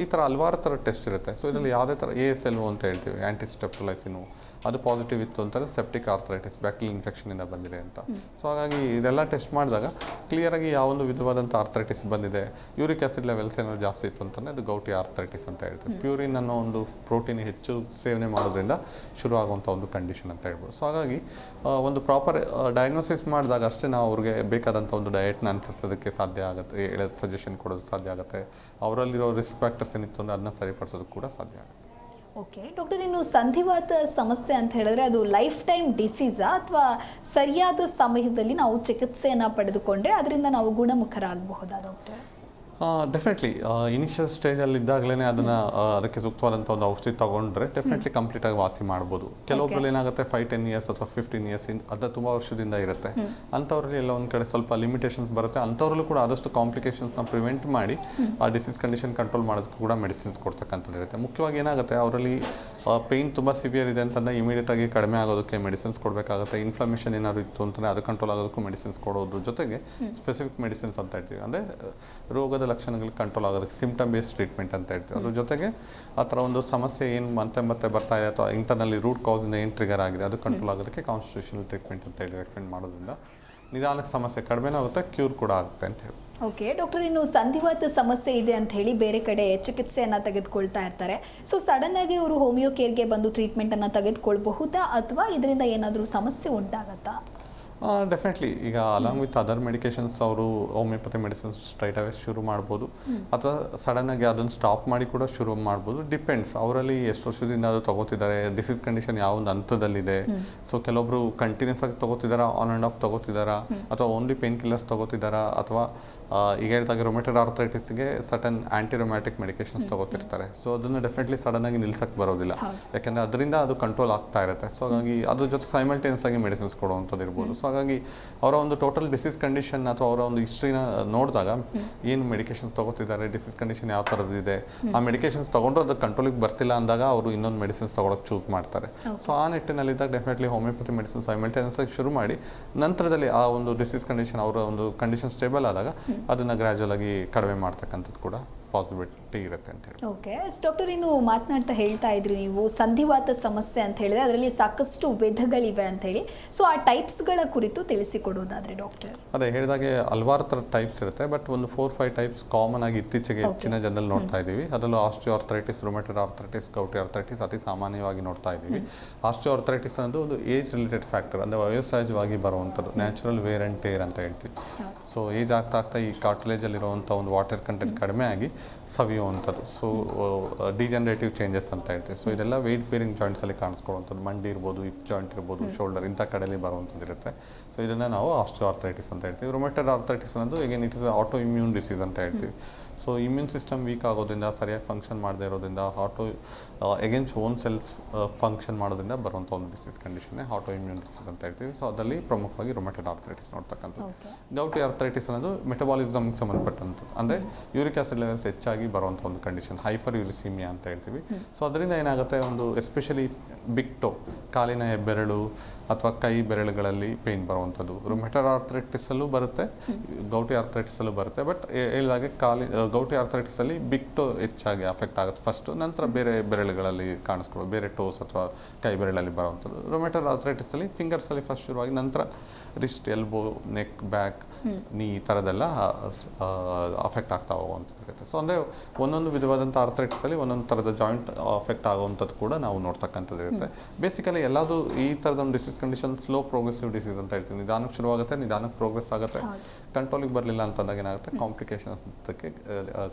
[SPEAKER 2] ಈ ಥರ ಹಲವಾರು ಥರ ಟೆಸ್ಟ್ ಇರುತ್ತೆ. ಸೊ ಇದರಲ್ಲಿ ಯಾವುದೇ ಥರ ASLO ಅಂತ ಹೇಳ್ತೀವಿ, ಆ್ಯಂಟಿಸ್ಟೆಪ್ಟೊಲೈಸಿನ್, ಅದು ಪಾಸಿಟಿವ್ ಇತ್ತು ಅಂತಂದರೆ ಸೆಪ್ಟಿಕ್ ಆರ್ಥರೈಟಿಸ್, ಬ್ಯಾಕ್ಟೀರಿಯಲ್ ಇನ್ಫೆಕ್ಷನಿಂದ ಬಂದಿದೆ ಅಂತ. ಸೊ ಹಾಗಾಗಿ ಇದೆಲ್ಲ ಟೆಸ್ಟ್ ಮಾಡಿದಾಗ ಕ್ಲಿಯರಾಗಿ ಯಾವೊಂದು ವಿಧವಾದಂಥ ಆರ್ಥರೈಟಿಸ್ ಬಂದಿದೆ. ಯೂರಿಕ್ ಆ್ಯಸಿಡ್ ಲೆವೆಲ್ಸ್ ಏನಾದ್ರು ಜಾಸ್ತಿ ಇತ್ತು ಅಂತಂದರೆ ಅದು ಗೌಟಿ ಆರ್ಥರೈಟಿಸ್ ಅಂತ ಹೇಳ್ತೀವಿ. ಪ್ಯೂರಿನ್ ಅನ್ನೋ ಒಂದು ಪ್ರೋಟೀನ್ ಹೆಚ್ಚು ಸೇವನೆ ಮಾಡೋದ್ರಿಂದ ಶುರು ಆಗುವಂಥ ಒಂದು ಕಂಡೀಷನ್ ಅಂತ ಹೇಳ್ಬೋದು. ಸೊ ಹಾಗಾಗಿ ಒಂದು ಪ್ರಾಪರ್ ಡಯಾಗ್ನೋಸಿಸ್ ಮಾಡಿದಾಗ ಅಷ್ಟೇ ನಾವು ಅವ್ರಿಗೆ ಬೇಕಾದಂಥ ಒಂದು ಡಯಟ್ನ ಅನುಸರಿಸೋದಕ್ಕೆ ಸಾಧ್ಯ ಆಗುತ್ತೆ, ಸಜೆಷನ್ ಕೊಡೋದು ಸಾಧ್ಯ ಆಗುತ್ತೆ. ಅವರಲ್ಲಿರೋ ರಿಸ್ಕ್ ಫ್ಯಾಕ್ಟರ್ಸ್ ಏನಿತ್ತು ಅಂದರೆ ಅದನ್ನ ಸರಿಪಡಿಸೋದಕ್ಕೆ ಕೂಡ ಸಾಧ್ಯ ಆಗುತ್ತೆ.
[SPEAKER 1] ಓಕೆ ಡಾಕ್ಟರ್, ಇನ್ನು ಸಂಧಿವಾತ ಸಮಸ್ಯೆ ಅಂತ ಹೇಳಿದ್ರೆ ಅದು ಲೈಫ್ ಟೈಮ್ ಡಿಸೀಸಾ ಅಥವಾ ಸರಿಯಾದ ಸಮಯದಲ್ಲಿ ನಾವು ಚಿಕಿತ್ಸೆಯನ್ನು ಪಡೆದುಕೊಂಡ್ರೆ ಅದರಿಂದ ನಾವು ಗುಣಮುಖರಾಗಬಹುದಾ ಡಾಕ್ಟರ್?
[SPEAKER 2] ಡೆಫಿನೆಟ್ಲಿ ಇನಿಷಿಯಲ್ ಸ್ಟೇಜಲ್ಲಿ ಇದ್ದಾಗಲೇ ಅದಕ್ಕೆ ಸೂಕ್ತವಾದಂಥ ಒಂದು ಔಷಧಿ ತೊಗೊಂಡ್ರೆ ಡೆಫಿನೆಟ್ಲಿ ಕಂಪ್ಲೀಟಾಗಿ ವಾಸಿ ಮಾಡ್ಬೋದು. ಕೆಲವೊಬ್ಬರಲ್ಲಿ ಏನಾಗುತ್ತೆ 5-10 ಇಯರ್ಸ್ ಅಥವಾ 15 ಇಯರ್ಸ್ ಅದು ತುಂಬ ವರ್ಷದಿಂದ ಇರುತ್ತೆ. ಅಂಥವ್ರಲ್ಲಿ ಎಲ್ಲ ಒಂದು ಕಡೆ ಸ್ವಲ್ಪ ಲಿಮಿಟೇಷನ್ಸ್ ಬರುತ್ತೆ. ಅಂಥವ್ರಲ್ಲೂ ಕೂಡ ಆದಷ್ಟು ಕಾಂಪ್ಲಿಕೇಶನ್ಸ್ನ ಪ್ರಿವೆಂಟ್ ಮಾಡಿ ಆ ಡಿಸೀಸ್ ಕಂಡೀಷನ್ ಕಂಟ್ರೋಲ್ ಮಾಡೋದಕ್ಕೂ ಕೂಡ ಮೆಡಿಸಿನ್ಸ್ ಕೊಡ್ತಕ್ಕಂಥದ್ದು ಇರುತ್ತೆ. ಮುಖ್ಯವಾಗಿ ಏನಾಗುತ್ತೆ ಅವರಲ್ಲಿ ಪೇಯ್ನ್ ತುಂಬ ಸಿವಿಯರ್ ಇದೆ ಅಂತಂದರೆ ಇಮಿಡಿಯೇಟಾಗಿ ಕಡಿಮೆ ಆಗೋದಕ್ಕೆ ಮೆಡಿಸಿನ್ಸ್ ಕೊಡಬೇಕಾಗುತ್ತೆ. ಇನ್ಫ್ಲಮೇಷನ್ ಏನಾದ್ರು ಇತ್ತು ಅಂತಂದರೆ ಅದು ಕಂಟ್ರೋಲ್ ಆಗೋದಕ್ಕೂ ಮೆಡಿಸಿನ್ಸ್ ಕೊಡೋದು ಜೊತೆಗೆ ಸ್ಪೆಸಿಫಿಕ್ ಮೆಡಿಸಿನ್ಸ್ ಅಂತ ಹೇಳ್ತೀವಿ. ಅಂದರೆ ರೋಗದ ಲಕ್ಷಣಗಳು ಕಂಟ್ರೋಲ್ ಆಗೋದಕ್ಕೆ ಸಿಂಪ್ಟಮ್ ಬೇಸ್ಡ್ ಟ್ರೀಟ್ಮೆಂಟ್ ಅಂತ ಹೇಳ್ತೀವಿ. ಅದ್ರ ಜೊತೆಗೆ ಆ ಥರ ಒಂದು ಸಮಸ್ಯೆ ಏನು ಮತ್ತೆ ಬರ್ತಾ ಇದೆ ಅಥವಾ ಇಂಟರ್ನಲ್ಲಿ ರೂಟ್ ಕಾಸಿಂದ ಏನು ಟ್ರಿಗರ್ ಆಗಿದೆ ಅದು ಕಂಟ್ರೋಲ್ ಆಗೋದಕ್ಕೆ ಕಾನ್ಸ್ಟಿಟ್ಯೂಷನಲ್ ಟ್ರೀಟ್ಮೆಂಟ್ ಅಂತ ಹೇಳಿ ರೆಕಮೆಂಡ್ ಮಾಡೋದ್ರಿಂದ ನಿಧಾನಕ್ಕೆ ಸಮಸ್ಯೆ ಕಡಿಮೆನೂ ಆಗುತ್ತೆ, ಕ್ಯೂರ್ ಕೂಡ ಆಗುತ್ತೆ ಅಂತ ಹೇಳಿ.
[SPEAKER 1] ಓಕೆ ಡಾಕ್ಟರ್, ಇನ್ನು ಸಂಧಿವಾತ ಸಮಸ್ಯೆ ಇದೆ ಅಂತ ಹೇಳಿ ಬೇರೆ ಕಡೆ ಚಿಕಿತ್ಸೆಯನ್ನು ತೆಗೆದುಕೊಳ್ತಾ ಇರ್ತಾರೆ. ಸೊ ಸಡನ್ ಆಗಿ ಅವರು ಹೋಮಿಯೋ ಕೇರ್ಗೆ ಬಂದು ಟ್ರೀಟ್ಮೆಂಟನ್ನು ತೆಗೆದುಕೊಳ್ಬಹುದಾ ಅಥವಾ ಇದರಿಂದ ಏನಾದರೂ ಸಮಸ್ಯೆ ಉಂಟಾಗತ್ತಾ?
[SPEAKER 2] ಡೆಫಿನೆಟ್ಲಿ ಈಗ ಅಲಾಂಗ್ ವಿತ್ ಅದರ್ ಮೆಡಿಕೇಶನ್ಸ್ ಅವರು ಹೋಮಿಯೋಪತಿ ಮೆಡಿಸಿನ್ಸ್ ಸ್ಟ್ರೈಟ್ ಅವೇ ಶುರು ಮಾಡ್ಬೋದು ಅಥವಾ ಸಡನ್ನಾಗಿ ಅದನ್ನು ಸ್ಟಾಪ್ ಮಾಡಿ ಕೂಡ ಶುರು ಮಾಡ್ಬೋದು. ಡಿಪೆಂಡ್ಸ್ ಅವರಲ್ಲಿ ಎಷ್ಟು ವರ್ಷದಿಂದ ಅದು ತಗೋತಿದ್ದಾರೆ, ಡಿಸೀಸ್ ಕಂಡೀಷನ್ ಯಾವ ಒಂದು ಹಂತದಲ್ಲಿದೆ. ಸೊ ಕೆಲವೊಬ್ರು ಕಂಟಿನ್ಯೂಸ್ ಆಗಿ ತಗೋತಿದ್ದಾರಾ, ಆನ್ ಆ್ಯಂಡ್ ಆಫ್ ತಗೋತಿದ್ದಾರಾ, ಅಥವಾ ಓನ್ಲಿ ಪೇನ್ ಕಿಲ್ಲರ್ಸ್ ತಗೋತಿದ್ದಾರಾ, ಅಥವಾ ಈಗ ಹೇಳ್ದಾಗೆ ರೊಮೆಟೆಡ್ ಆರ್ಥರೈಟಿಸ್ಗೆ ಸರ್ಟನ್ ಆ್ಯಂಟಿರೊಮ್ಯಾಟಿಕ್ ಮೆಡಿಕೇಶನ್ಸ್ ತಗೋತಿರ್ತಾರೆ. ಸೊ ಅದನ್ನು ಡೆಫಿನೆಟ್ಲಿ ಸಡನ್ನಾಗಿ ನಿಲ್ಸಕ್ಕೆ ಬರೋದಿಲ್ಲ, ಯಾಕೆಂದರೆ ಅದರಿಂದ ಅದು ಕಂಟ್ರೋಲ್ ಆಗ್ತಾ ಇರುತ್ತೆ. ಸೊ ಹಾಗಾಗಿ ಅದ್ರ ಜೊತೆ ಸೈಮಲ್ಟೇನಿಯಸ್ ಆಗಿ ಮೆಡಿಸಿನ್ಸ್ ಕೊಡುವಂಥದ್ದು ಇರ್ಬೋದು. ಸೊ ಹಾಗಾಗಿ ಅವರ ಒಂದು ಟೋಟಲ್ ಡಿಸೀಸ್ ಕಂಡೀಷನ್ ಅಥವಾ ಅವರ ಒಂದು ಹಿಸ್ಟ್ರಿನ ನೋಡಿದಾಗ ಏನು ಮೆಡಿಕೇಶನ್ಸ್ ತಗೋತಿದ್ದಾರೆ, ಡಿಸೀಸ್ ಕಂಡೀಷನ್ ಯಾವ ಥರದ್ದಿದೆ, ಆ ಮೆಡಿಕೇಶನ್ಸ್ ತೊಗೊಂಡ್ರು ಅದು ಕಂಟ್ರೋಲಿಗೆ ಬರ್ತಿಲ್ಲ ಅಂದಾಗ ಅವರು ಇನ್ನೊಂದು ಮೆಡಿಸಿನ್ಸ್ ತೊಗೊಳಕ್ಕೆ ಚೂಸ್ ಮಾಡ್ತಾರೆ. ಸೊ ಆ ನಿಟ್ಟಿನಲ್ಲಿದ್ದಾಗ ಡೆಫಿನೆಟ್ಲಿ ಹೋಮಿಯೋಪತಿ ಮೆಡಿಸಿನ್ ಸೈಮಲ್ಟೇನಿಯಸ್ ಆಗಿ ಶುರು ಮಾಡಿ ನಂತರದಲ್ಲಿ ಆ ಒಂದು ಡಿಸೀಸ್ ಕಂಡೀಷನ್ ಅವರ ಒಂದು ಕಂಡೀಷನ್ ಸ್ಟೇಬಲ್ ಆದಾಗ ಅದನ್ನು ಗ್ರ್ಯಾಜುವಲ್ ಆಗಿ ಕಡಿಮೆ ಮಾಡ್ತಕ್ಕಂಥದ್ದು ಕೂಡ ಪಾಸಿಬಿಲಿಟಿ ಇರುತ್ತೆ ಅಂತ ಹೇಳಿ.
[SPEAKER 1] ಓಕೆ ಡಾಕ್ಟರ್, ಇನ್ನು ಮಾತನಾಡ್ತಾ ಹೇಳ್ತಾ ಇದ್ರಿ ನೀವು ಸಂಧಿವಾತ ಸಮಸ್ಯೆ ಅಂತ ಹೇಳಿದ್ರೆ ಅದರಲ್ಲಿ ಸಾಕಷ್ಟು ವಿಧಗಳಿವೆ ಅಂತ ಹೇಳಿ. ಸೊ ಆ ಟೈಪ್ಸ್ಗಳ ಕುರಿತು ತಿಳಿಸಿಕೊಡೋದಾದ್ರೆ ಡಾಕ್ಟರ್?
[SPEAKER 2] ಅದೇ ಹೇಳಿದಾಗೆ ಹಲವಾರು ಥರ ಟೈಪ್ಸ್ ಇರುತ್ತೆ, ಬಟ್ ಒಂದು 4-5 ಟೈಪ್ಸ್ ಕಾಮನ್ ಆಗಿ ಇತ್ತೀಚೆಗೆ ಹೆಚ್ಚಿನ ಜನರಲ್ಲಿ ನೋಡ್ತಾ ಇದ್ದೀವಿ. ಅದರಲ್ಲೂ ಆಸ್ಟಿಯೋಆರ್ಥರೈಟಿಸ್, ರೊಮೆಟೆಡ್ ಆರ್ಥರೈಟಿಸ್, ಗೌಟಿ ಆರ್ಥರೈಟಿಸ್ ಅತಿ ಸಾಮಾನ್ಯವಾಗಿ ನೋಡ್ತಾ ಇದ್ದೀವಿ. ಆಸ್ಟಿಯೋಆರ್ಥರೈಟಿಸ್ ಅನ್ನೋದು ಒಂದು ಏಜ್ ರಿಲೇಟೆಡ್ ಫ್ಯಾಕ್ಟರ್, ಅಂದರೆ ವಯೋಸಹಜವಾಗಿ ಬರುವಂಥದ್ದು, ನ್ಯಾಚುರಲ್ ವೇರ್ ಆ್ಯಂಡ್ ಟೇರ್ ಅಂತ ಹೇಳ್ತೀವಿ. ಸೊ ಏಜ್ ಆಗ್ತಾ ಈ ಕಾರ್ಟಿಲೇಜಲ್ಲಿರುವಂಥ ಒಂದು ವಾಟರ್ ಕಂಟೆಂಟ್ ಕಡಿಮೆ ಆಗಿ ಸವಿಯುವಂಥದ್ದು. ಸೊ ಡಿಜನರೇಟಿವ್ ಚೇಂಜಸ್ ಅಂತ ಹೇಳ್ತೀವಿ. ಸೊ ಇದೆಲ್ಲ ವೆಯ್ಟ್ ಬೇರಿಂಗ್ ಜಾಯಿಂಟ್ಸಲ್ಲಿ ಕಾಣಿಸ್ಕೊಳ್ಳುವಂಥದ್ದು, ಮಂಡಿ ಇರ್ಬೋದು, ಹಿಪ್ ಜಾಯಿಂಟ್ ಇರ್ಬೋದು, ಶೋಲ್ಡರ್ ಇಂಥ ಕಡೆಯಲ್ಲಿ ಬರುವಂಥದ್ದು ಇರುತ್ತೆ. ಸೊ ಇದನ್ನು ನಾವು ಆಸ್ಟಿಯೋಆರ್ಥರೈಟಿಸ್ ಅಂತ ಹೇಳ್ತೀವಿ. ರೊಮೆಟೆಡ್ ಆರ್ಥರೈಟಿಸ್ ಅನ್ನೋದು ಈಗೇನು it is auto immune disease ಅಂತ ಹೇಳ್ತೀವಿ. ಸೊ ಇಮ್ಯೂನ್ ಸಿಸ್ಟಮ್ ವೀಕ್ ಆಗೋದ್ರಿಂದ, ಸರಿಯಾಗಿ ಫಂಕ್ಷನ್ ಮಾಡದೇ ಇರೋದ್ರಿಂದ, ಎಗೇನ್ಸ್ಟ್ ಓನ್ ಸೆಲ್ಸ್ ಫಂಕ್ಷನ್ ಮಾಡೋದ್ರಿಂದ ಬರುವಂಥ ಒಂದು ಡಿಸೀಸ್ ಕಂಡೀಷನ್ನೇ ಆಟೋ ಇಮ್ಯೂನ್ ಡಿಸೀಸ್ ಅಂತ ಹೇಳ್ತೀವಿ. ಸೊ ಅದರಲ್ಲಿ ಪ್ರಮುಖವಾಗಿ ರೊಮೆಟೆಡ್ ಆರ್ಥರೈಟಿಸ್ ನೋಡ್ತಕ್ಕಂಥದ್ದು. ಗೌಟಿ ಆರ್ಥರೈಟಿಸ್ ಅನ್ನೋದು ಮೆಟಬಾಲಿಸಮ್ಗೆ ಸಂಬಂಧಪಟ್ಟಂಥದ್ದು, ಅಂದರೆ ಯೂರಿಕ್ ಆಸಿಡ್ ಲೆವೆಲ್ಸ್ ಹೆಚ್ಚಾಗಿ ಬರುವಂಥ ಒಂದು ಕಂಡೀಷನ್, ಹೈಪರ್ ಯೂರಿಸೀಮಿಯಾ ಅಂತ ಹೇಳ್ತೀವಿ. ಸೊ ಅದರಿಂದ ಏನಾಗುತ್ತೆ, ಒಂದು ಎಸ್ಪೆಷಲಿ ಬಿಗ್ ಟೋ, ಕಾಲಿನ ಹೆಬ್ಬೆರಳು ಅಥವಾ ಕೈ ಬೆರಳುಗಳಲ್ಲಿ ಪೇಯ್ನ್ ಬರುವಂಥದ್ದು ರೊಮೆಟೆಡ್ ಆರ್ಥರೈಟಿಸಲ್ಲೂ ಬರುತ್ತೆ, ಗೌಟಿ ಆರ್ಥರೈಟಿಸಲ್ಲೂ ಬರುತ್ತೆ. ಬಟ್ ಹೇಳಿದಾಗೆ ಗೌಟಿ ಆರ್ಥರೈಟಿಸಲ್ಲಿ ಬಿಗ್ ಟೋ ಹೆಚ್ಚಾಗಿ ಅಫೆಕ್ಟ್ ಆಗುತ್ತೆ ಫಸ್ಟು, ನಂತರ ಬೇರೆ ಬೆರಳುಗಳಲ್ಲಿ ಕಾಣಿಸ್ಕೊಳ್ಳೋದು, ಬೇರೆ ಟೋಸ್ ಅಥವಾ ಕೈ ಬೆರಳಲ್ಲಿ ಬರುವಂಥದ್ದು. ರೊಮೆಟೆಡ್ ಆರ್ಥರೈಟಿಸಲ್ಲಿ ಫಿಂಗರ್ಸಲ್ಲಿ ಫಸ್ಟ್ ಶುರುವಾಗಿ ನಂತರ ರಿಸ್ಟ್, ಎಲ್ಬೋ, ನೆಕ್, ಬ್ಯಾಕ್, ನೀ ಈ ಥರದ್ದೆಲ್ಲ ಅಫೆಕ್ಟ್ ಆಗ್ತಾ ಹೋಗುವಂಥದ್ದು ಇರುತ್ತೆ. ಸೊ ಅಂದರೆ ಒಂದೊಂದು ವಿಧವಾದಂಥ ಆರ್ಥರೈಟಿಸಲ್ಲಿ ಒಂದೊಂದು ಥರದ ಜಾಯಿಂಟ್ ಅಫೆಕ್ಟ್ ಆಗುವಂಥದ್ದು ಕೂಡ ನಾವು ನೋಡ್ತಕ್ಕಂಥದ್ದು ಇರುತ್ತೆ. ಬೇಸಿಕಲಿ ಎಲ್ಲದು ಈ ಥರದ ಒಂದು disease condition slow progressive disease ಅಂತ ಹೇಳ್ತೀವಿ. ನಿಧಾನಕ್ಕೆ ಶುರುವಾಗುತ್ತೆ, ನಿಧಾನಕ್ಕೆ ಪ್ರೋಗ್ರೆಸ್ ಆಗುತ್ತೆ. ಕಂಟ್ರೋಲಿಗೆ ಬರಲಿಲ್ಲ ಅಂತಂದಾಗ ಏನಾಗುತ್ತೆ, ಕಾಂಪ್ಲಿಕೇಶನ್ಸ್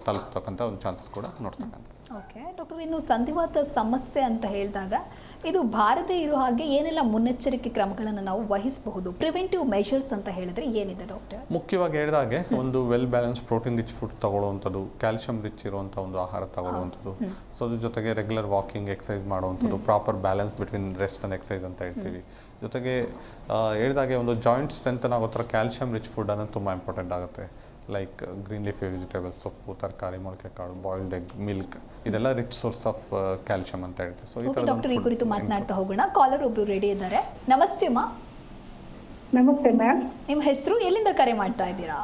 [SPEAKER 2] ತಲುಪ್ತಕ್ಕಂಥ ಒಂದು ಚಾನ್ಸಸ್ ಕೂಡ ನೋಡ್ತಕ್ಕಂಥ.
[SPEAKER 1] ಓಕೆ ಡಾಕ್ಟರ್, ಇನ್ನು ಸಂಧಿವಾತ ಸಮಸ್ಯೆ ಅಂತ ಹೇಳಿದಾಗ ಇದು ಬಾರದೇ ಇರೋ ಹಾಗೆ ಏನೆಲ್ಲ ಮುನ್ನೆಚ್ಚರಿಕೆ ಕ್ರಮಗಳನ್ನು ನಾವು ವಹಿಸಬಹುದು? ಪ್ರಿವೆಂಟಿವ್ ಮೆಷರ್ಸ್ ಅಂತ ಹೇಳಿದ್ರೆ ಏನಿದೆ ಡಾಕ್ಟರ್?
[SPEAKER 2] ಮುಖ್ಯವಾಗಿ ಹೇಳಿದಾಗೆ ಒಂದು well balance protein rich food ತಗೊಳ್ಳುವಂಥದ್ದು, ಕ್ಯಾಲ್ಶಿಯಂ ರಿಚ್ ಇರುವಂಥ ಒಂದು ಆಹಾರ ತಗೊಳ್ಳುವಂಥದ್ದು. ಸೊ ಅದ್ರ ಜೊತೆಗೆ ರೆಗ್ಯುಲರ್ ವಾಕಿಂಗ್, ಎಕ್ಸಸೈಸ್ ಮಾಡುವಂಥದ್ದು, proper balance between rest and exercise ಅಂತ ಹೇಳ್ತೀವಿ. ಜೊತೆಗೆ ಹೇಳಿದಾಗೆ ಒಂದು ಜಾಯಿಂಟ್ ಸ್ಟ್ರೆಂಥನ್ ಆಗೋ ಥರ ಕ್ಯಾಲ್ಶಿಯಂ ರಿಚ್ ಫುಡ್ ಅನ್ನೋದು ತುಂಬ ಇಂಪಾರ್ಟೆಂಟ್ ಆಗುತ್ತೆ. ಲೈಕ್ ಗ್ರೀನ್ ಲೀಫಿ ವೆಜಿಟೇಬಲ್ಸ್, ಸೊಪ್ಪು, ತರಕಾರಿ, ಮೊಳಕೆ ಕಾಳು, ಬಾಯ್ಲ್ಡ್ ಎಗ್, ಮಿಲ್ಕ್, ಇದೆಲ್ಲ ರಿಚ್ ಸೋರ್ಸ್ ಆಫ್ ಕ್ಯಾಲ್ಶಿಯಂ ಅಂತ ಹೇಳ್ತೀವಿ. ಸೊ ಈ ಥರ
[SPEAKER 1] ಡಾಕ್ಟರ್ ಈ ಕುರಿತು ಮಾತನಾಡ್ತಾ ಹೋಗೋಣ. ಕಾಲರ್ ಒಬ್ರು ರೆಡಿ ಇದ್ದಾರೆ. ನಮಸ್ತೆ ಅಮ್ಮ.
[SPEAKER 3] ನಮಸ್ತೆ ಮ್ಯಾಮ್.
[SPEAKER 1] ನಿಮ್ಮ ಹೆಸರು, ಎಲ್ಲಿಂದ ಕರೆ ಮಾಡ್ತಾ ಇದ್ದೀರಾ?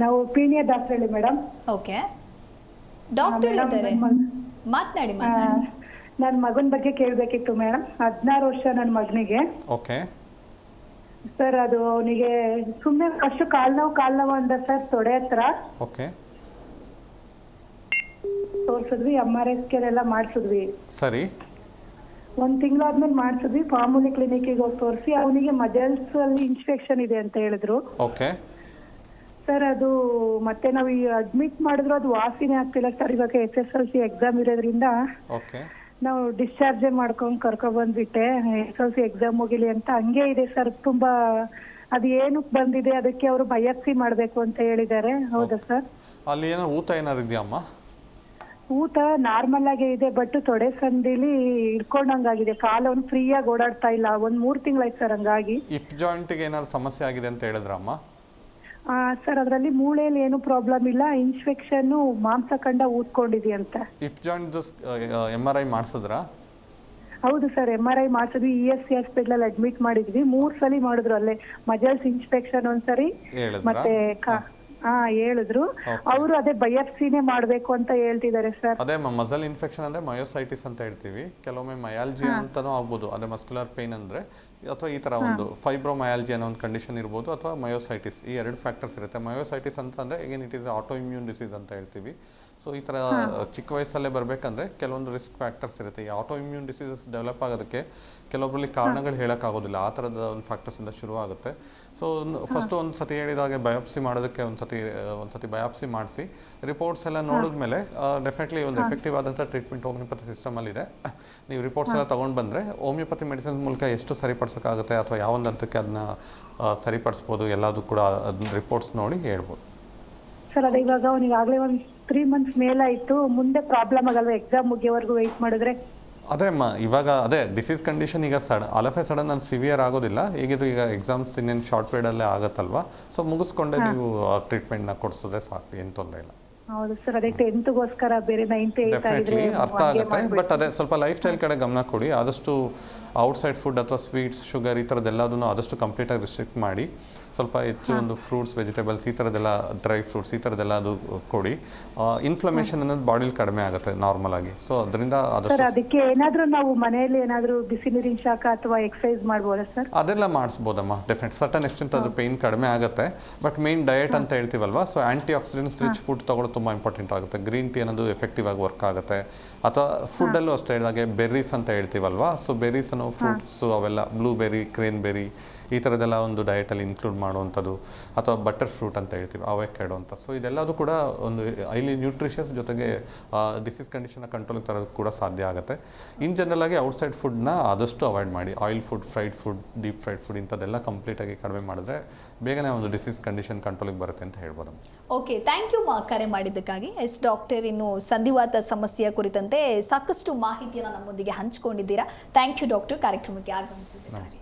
[SPEAKER 3] ನಾವು Peenya Dasarahalli madam.
[SPEAKER 1] Okay doctor ಇದ್ದಾರೆ, ಮಾತನಾಡಿ.
[SPEAKER 3] ನನ್ನ ಮಗನ ಬಗ್ಗೆ ಕೇಳಬೇಕಿತ್ತು ಮೇಡಮ್. 16 ವರ್ಷ ನನ್ನ ಮಗನಿಗೆ.
[SPEAKER 2] ಓಕೆ
[SPEAKER 3] ಸರ್, ಅದು ಅವನಿಗೆ ಸುಮ್ಮನೆ ಅಷ್ಟು ಕಾಲ್ ನೋವು ಅಂದ ಸರ್, ತೊಡೆ ಹತ್ರ.
[SPEAKER 2] ಓಕೆ
[SPEAKER 3] ತೋರ್ಸಿದ್ವಿ, MRI ಸ್ಕ್ಯಾನ್ ಎಲ್ಲ ಮಾಡಿಸಿದ್ವಿ.
[SPEAKER 2] ಸರಿ.
[SPEAKER 3] 1 ತಿಂಗಳಾದ್ಮೇಲೆ ಮಾಡಿಸಿದ್ವಿ. ಮಾಮೂಲಿ ಕ್ಲಿನಿಕ್ಗೆ ಹೋಗಿ ತೋರಿಸಿ ಅವನಿಗೆ ಮಜಲ್ಸ್ ಅಲ್ಲಿ ಇನ್ಫೆಕ್ಷನ್ ಇದೆ ಅಂತ ಹೇಳಿದ್ರು.
[SPEAKER 2] ಓಕೆ
[SPEAKER 3] ಸರ್, ಅದು ಮತ್ತೆ ನಾವು ಅಡ್ಮಿಟ್ ಮಾಡಿದ್ರು ಅದು ವಾಸಿನೇ ಆಗ್ತಿಲ್ಲ ಸರ್. ಇವಾಗ SSLC ಎಕ್ಸಾಮ್ ಇರೋದ್ರಿಂದ
[SPEAKER 2] ಓಕೆ
[SPEAKER 3] ನಾವು ಡಿಸ್ಚಾರ್ಜ್ ಮಾಡ್ಕೊಂಡು ಕರ್ಕೊಬಂದ್ಬಿಟ್ಟೆ SLC ಎಕ್ಸಾಮ್ ಮುಗಿಲಿ ಅಂತ. ಹಂಗೆ ಇದೆ ಸರ್, ತುಂಬಾ ಅದು ಏನಕ್ಕೆ ಬಂದಿದೆ ಅದಕ್ಕೆ ಅವರು ಬಯಾಪ್ಸಿ ಮಾಡಬೇಕು ಅಂತ ಹೇಳಿದ್ದಾರೆ. ಹೌದಾ ಸರ್?
[SPEAKER 2] ಅಲ್ಲಿ ಏನೋ ಊತ ಏನಾರು ಇದೆಯಮ್ಮ?
[SPEAKER 3] ಊಟ ನಾರ್ಮಲ್ ಆಗೇ ಇದೆ, ಬಟ್ ತೊಡೆ ಸಂದಿಲಿ ಹಿಡ್ಕೊಂಡಂಗಾಗಿದೆ. ಕಾಲು ಅವ್ನು ಫ್ರೀಯಾಗಿ ಓಡಾಡ್ತಾ ಇಲ್ಲ. 1-3 ತಿಂಗಳಾಯ್ತು ಸರ್ ಹಂಗಾಗಿ.
[SPEAKER 2] ಹಿಪ್ ಜಾಯಿಂಟಿಗೆ ಏನಾದ್ರು ಸಮಸ್ಯೆ ಆಗಿದೆ ಅಂತ ಹೇಳಿದ್ರಮ್ಮ?
[SPEAKER 3] ಸರ್ ಅದರಲ್ಲಿ ಮೂಳೆಯಲ್ಲಿ ಏನು ಪ್ರಾಬ್ಲಮ್ ಇಲ್ಲ, ಇನ್ಫೆಕ್ಷನ್ ಮಾಂಸಖಂಡ ಊದ್ಕೊಂಡಿದೆ ಅಂತ.
[SPEAKER 2] Hip joint MRI ಮಾಡಿಸಿದ್ರಾ?
[SPEAKER 3] ಹೌದು sir, MRI ಮಾಡಿಸಿದ್ವಿ. ESC hospital admit ಮಾಡಿದ್ವಿ. 3 ಸಲ ಮಾಡಿದ್ರು ಅಲ್ಲೇ. ಮಜಲ್ಸ್ ಇನ್ಸ್ಪೆಕ್ಷನ್ ಒಂದ್ಸರಿ, ಮತ್ತೆ ಹೇಳಿದ್ರು ಅವರು. ಅದೇ ಬಯಾಪ್ಸಿನೇ ಮಾಡ್ಬೇಕು ಅಂತ ಹೇಳ್ತಿದ್ದಾರೆ ಸರ್.
[SPEAKER 2] ಅದೇ ಮಸಲ್ ಇನ್ಫೆಕ್ಷನ್ ಅಂದ್ರೆ ಮಯೋಸೈಟಿಸ್ ಅಂತ ಹೇಳ್ತೀವಿ. ಕೆಲವೊಮ್ಮೆ ಮಯಾಲ್ಜಿಯಾ ಅಂತಾನೂ ಆಗ್ಬೋದು. ಅದೇ ಮಸ್ಕ್ಯುಲರ್ ಪೇನ್ ಅಂದ್ರೆ, ಅಥವಾ ಈ ತರ ಒಂದು ಫೈಬ್ರೋಮಯಾಲ್ಜಿ ಅನ್ನೋ ಒಂದು ಕಂಡೀಷನ್ ಇರ್ಬೋದು, ಅಥವಾ ಮಯೋಸೈಟಿಸ್. ಈ 2 ಫ್ಯಾಕ್ಟರ್ಸ್ ಇರುತ್ತೆ. ಮಯೋಸೈಟಿಸ್ ಅಂತಂದ್ರೆ ಈಗೇನು it is auto immune disease ಅಂತ ಹೇಳ್ತೀವಿ. ಸೊ ಈ ಥರ ಚಿಕ್ಕ ವಯಸ್ಸಲ್ಲೇ ಬರಬೇಕಂದ್ರೆ ಕೆಲವೊಂದು ರಿಸ್ಕ್ ಫ್ಯಾಕ್ಟರ್ಸ್ ಇರುತ್ತೆ. ಈ ಆಟೋ ಇಮ್ಯೂನ್ ಡಿಸೀಸಸ್ ಡೆವಲಪ್ ಆಗೋದಕ್ಕೆ ಕೆಲವೊಬ್ಬರಲ್ಲಿ ಕಾರಣಗಳು ಹೇಳೋಕ್ಕಾಗೋದಿಲ್ಲ. ಆ ಥರದ ಒಂದು ಫ್ಯಾಕ್ಟರ್ಸಿಂದ ಶುರು ಆಗುತ್ತೆ. ಸೊ ಫಸ್ಟು ಒಂದು ಸತಿ ಹೇಳಿದಾಗೆ ಬಯಾಪ್ಸಿ ಮಾಡೋದಕ್ಕೆ ಒಂದು ಸತಿ ಬಯಾಪ್ಸಿ ಮಾಡಿಸಿ ರಿಪೋರ್ಟ್ಸ್ ಎಲ್ಲ ನೋಡಿದ್ಮೇಲೆ ಡೆಫಿನೆಟ್ಲಿ ಒಂದು ಎಫೆಕ್ಟಿವ್ ಆದಂಥ ಟ್ರೀಟ್ಮೆಂಟ್ ಹೋಮಿಯೋಪತಿ ಸಿಸ್ಟಮಲ್ಲಿದೆ. ನೀವು ರಿಪೋರ್ಟ್ಸ್ ಎಲ್ಲ ತೊಗೊಂಡು ಬಂದರೆ ಹೋಮಿಯೋಪತಿ ಮೆಡಿಸಿನ್ ಮೂಲಕ ಎಷ್ಟು ಸರಿಪಡಿಸೋಕ್ಕಾಗುತ್ತೆ ಅಥವಾ ಯಾವೊಂದು ಹಂತಕ್ಕೆ ಅದನ್ನ ಸರಿಪಡಿಸ್ಬೋದು ಎಲ್ಲದೂ ಕೂಡ ಅದನ್ನ ರಿಪೋರ್ಟ್ಸ್ ನೋಡಿ ಹೇಳ್ಬೋದು.
[SPEAKER 3] ಸರ್ ಅದೇ ಇವಾಗ ಅವನಿಗೆ ಆಗಲೇ ಒಂದು 3 ಮಂತ್ಸ್ ಮೇಲಾಯಿತು. ಮುಂದೆ ಪ್ರಾಬ್ಲಮ್ ಆಗಲ್ವಾ ಎಕ್ಸಾಮ್ ಮುಗಿಯೋವರೆಗೂ ವೆಯ್ಟ್ ಮಾಡಿದ್ರೆ?
[SPEAKER 2] ಅದೇ ಇವಾಗ ಅದೇ ಡಿಸೀಸ್ ಕಂಡೀಷನ್ ಈಗ ಸಡನ್ ಅದು ಸಿವಿಯರ್ ಆಗೋದಿಲ್ಲ. ಹೇಗಿದ್ರು ಈಗ ಎಕ್ಸಾಮ್ಸ್ ಇನ್ನೇನು ಶಾರ್ಟ್ ಪೀರಿಯಡಲ್ಲೇ ಆಗುತ್ತಲ್ವಾ. ಸೊ ಮುಗಿಸ್ಕೊಂಡೆ ನೀವು ಟ್ರೀಟ್ಮೆಂಟ್ನ ಕೊಡಿಸೋದೇ ಸಾಕು, ಏನು ತೊಂದರೆ ಇಲ್ಲ.
[SPEAKER 3] ಹೌದು ಸರ್, ಅದೇ 10th ಬೇರೆ 9th 8th
[SPEAKER 2] ಡೆಫಿನೆಟ್ಲಿ ಅರ್ಥ ಆಗುತ್ತೆ. ಬಟ್ ಅದೇ ಸ್ವಲ್ಪ ಲೈಫ್ ಸ್ಟೈಲ್ ಕಡೆ ಗಮನ ಕೊಡಿ. ಆದಷ್ಟು ಔಟ್ಸೈಡ್ ಫುಡ್ ಅಥವಾ ಸ್ವೀಟ್ಸ್, ಶುಗರ್ ಈ ಥರದ್ದೆಲ್ಲದನ್ನು ಆದಷ್ಟು ಕಂಪ್ಲೀಟಾಗಿ ರಿಸ್ಟ್ರಿಕ್ಟ್ ಮಾಡಿ. ಸ್ವಲ್ಪ ಹೆಚ್ಚು ಒಂದು ಫ್ರೂಟ್ಸ್, ವೆಜಿಟೇಬಲ್ಸ್ ಈ ಥರದ್ದೆಲ್ಲ, ಡ್ರೈ ಫ್ರೂಟ್ಸ್ ಈ ಥರದ್ದೆಲ್ಲ ಅದು ಕೊಡಿ. ಇನ್ಫ್ಲಮೇಷನ್ ಅನ್ನೋದು ಬಾಡಿಲಿ ಕಡಿಮೆ ಆಗುತ್ತೆ ನಾರ್ಮಲ್ ಆಗಿ. ಸೊ ಅದರಿಂದ
[SPEAKER 3] ಸರ್ ಅದಕ್ಕೆ ಏನಾದರೂ ನಾವು ಮನೆಯಲ್ಲಿ ಏನಾದರೂ ಬಿಸಿ ನೀರಿನ ಶಾಖ ಅಥವಾ ಎಕ್ಸಸೈಸ್ ಮಾಡ್ಬೋದಾ ಸರ್?
[SPEAKER 2] ಅದೆಲ್ಲ ಮಾಡಿಸ್ಬೋದಮ್ಮ. ಡೆಫಿನೆಟ್ ಸರ್ಟನ್ ಎಕ್ಸ್ಟೆಂಟ್ ಅದು ಪೇಯ್ನ್ ಕಡಿಮೆ ಆಗುತ್ತೆ. ಬಟ್ ಮೇನ್ ಡಯಟ್ ಅಂತ ಹೇಳ್ತೀವಲ್ವಾ, so antioxidants rich food ತಗೊಳ್ಳೋದು ತುಂಬ ಇಂಪಾರ್ಟೆಂಟ್ ಆಗುತ್ತೆ. ಗ್ರೀನ್ ಟೀ ಅನ್ನೋದು ಎಫೆಕ್ಟಿವ್ ಆಗಿ ವರ್ಕ್ ಆಗುತ್ತೆ. ಅಥವಾ ಫುಡ್ಡಲ್ಲೂ ಅಷ್ಟೇ ಹೇಳಿದಾಗೆ ಬೆರ್ರೀಸ್ ಅಂತ ಹೇಳ್ತೀವಲ್ವಾ, ಸೊ ಬೆರ್ರೀಸ್ ಅನ್ನೋ ಫ್ರೂಟ್ಸು ಅವೆಲ್ಲ, ಬ್ಲೂಬೆರಿ, ಕ್ರೇನ್ಬೆರಿ ಈ ಥರದ್ದೆಲ್ಲ ಒಂದು ಡಯಟಲ್ಲಿ ಇನ್ಕ್ಲೂಡ್ ಮಾಡುವಂಥದ್ದು. ಅಥವಾ ಬಟರ್ ಫ್ರೂಟ್ ಅಂತ ಹೇಳ್ತೀವಿ, ಅವೊಕ್ಯಾಡೋ ಅಂತ. ಸೊ ಇದೆಲ್ಲದೂ ಕೂಡ ಒಂದು ಹೈಲಿ ನ್ಯೂಟ್ರಿಷಿಯಸ್, ಜೊತೆಗೆ ಡಿಸೀಸ್ ಕಂಡೀಷನ್ನ ಕಂಟ್ರೋಲಿಗೆ ತರೋದು ಕೂಡ ಸಾಧ್ಯ ಆಗುತ್ತೆ. ಇನ್ ಜನರಲ್ ಆಗಿ ಔಟ್ಸೈಡ್ ಫುಡ್ನ ಆದಷ್ಟು ಅವಾಯ್ಡ್ ಮಾಡಿ. Oil food, fried food, deep fried food ಇಂಥದ್ದೆಲ್ಲ ಕಂಪ್ಲೀಟಾಗಿ ಕಡಿಮೆ ಮಾಡಿದ್ರೆ ಬೇಗನೆ ಒಂದು ಡಿಸೀಸ್ ಕಂಡೀಷನ್ ಕಂಟ್ರೋಲಿಗೆ ಬರುತ್ತೆ ಅಂತ ಹೇಳ್ಬೋದು.
[SPEAKER 1] ಓಕೆ, ಥ್ಯಾಂಕ್ ಯು ಕರೆ ಮಾಡಿದ್ದಕ್ಕಾಗಿ. ಡಾಕ್ಟರ್, ಇನ್ನು ಸಂಧಿವಾತ ಸಮಸ್ಯೆಯ ಕುರಿತಂತೆ ಸಾಕಷ್ಟು ಮಾಹಿತಿಯನ್ನು ನಮ್ಮೊಂದಿಗೆ ಹಂಚಿಕೊಂಡಿದ್ದೀರಾ. ಥ್ಯಾಂಕ್ ಯು ಡಾಕ್ಟರ್, ಕಾರ್ಯಕ್ರಮಕ್ಕೆ ಆಗಮಿಸಿದ್ದಕ್ಕಾಗಿ.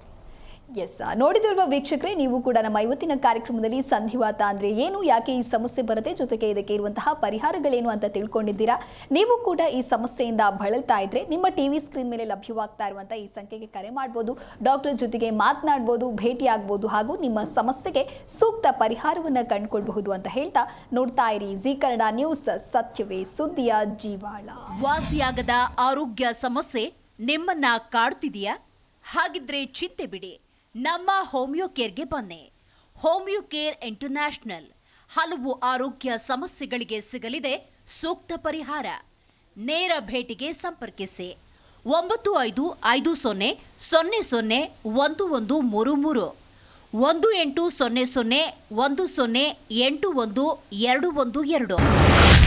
[SPEAKER 1] ಎಸ್, ನೋಡಿದ್ರಲ್ವ ವೀಕ್ಷಕರೇ, ನೀವು ಕೂಡ ನಮ್ಮ ಇವತ್ತಿನ ಕಾರ್ಯಕ್ರಮದಲ್ಲಿ ಸಂಧಿವಾತ ಅಂದರೆ ಏನು, ಯಾಕೆ ಈ ಸಮಸ್ಯೆ ಬರುತ್ತೆ, ಜೊತೆಗೆ ಇದಕ್ಕೆ ಇರುವಂತಹ ಪರಿಹಾರಗಳೇನು ಅಂತ ತಿಳ್ಕೊಂಡಿದ್ದೀರಾ. ನೀವು ಕೂಡ ಈ ಸಮಸ್ಯೆಯಿಂದ ಬಳಲ್ತಾ ಇದ್ರೆ ನಿಮ್ಮ ಟಿವಿ ಸ್ಕ್ರೀನ್ ಮೇಲೆ ಲಭ್ಯವಾಗ್ತಾ ಇರುವಂಥ ಈ ಸಂಖ್ಯೆಗೆ ಕರೆ ಮಾಡ್ಬೋದು. ಡಾಕ್ಟರ್ ಜೊತೆಗೆ ಮಾತನಾಡ್ಬೋದು, ಭೇಟಿ ಆಗ್ಬೋದು, ಹಾಗೂ ನಿಮ್ಮ ಸಮಸ್ಯೆಗೆ ಸೂಕ್ತ ಪರಿಹಾರವನ್ನು ಕಂಡುಕೊಳ್ಬಹುದು ಅಂತ ಹೇಳ್ತಾ ನೋಡ್ತಾ ಇರಿ ಜಿ ಕನ್ನಡ ನ್ಯೂಸ್, ಸತ್ಯವೇ ಸುದ್ದಿಯ ಜೀವಾಳ.
[SPEAKER 4] ವಾಸಿಯಾಗದ ಆರೋಗ್ಯ ಸಮಸ್ಯೆ ನಿಮ್ಮನ್ನ ಕಾಡ್ತಿದೆಯಾ? ಹಾಗಿದ್ರೆ ಚಿಂತೆ ಬಿಡಿ, ನಮ್ಮ ಹೋಮಿಯೋ ಕೇರ್ಗೆ ಬನ್ನಿ. ಹೋಮಿಯೋ ಕೇರ್ ಇಂಟರ್ನ್ಯಾಷನಲ್ ಹಲವು ಆರೋಗ್ಯ ಸಮಸ್ಯೆಗಳಿಗೆ ಸಿಗಲಿದೆ ಸೂಕ್ತ ಪರಿಹಾರ. ನೇರ ಭೇಟಿಗೆ ಸಂಪರ್ಕಿಸಿ 9550001133 1800 10811212.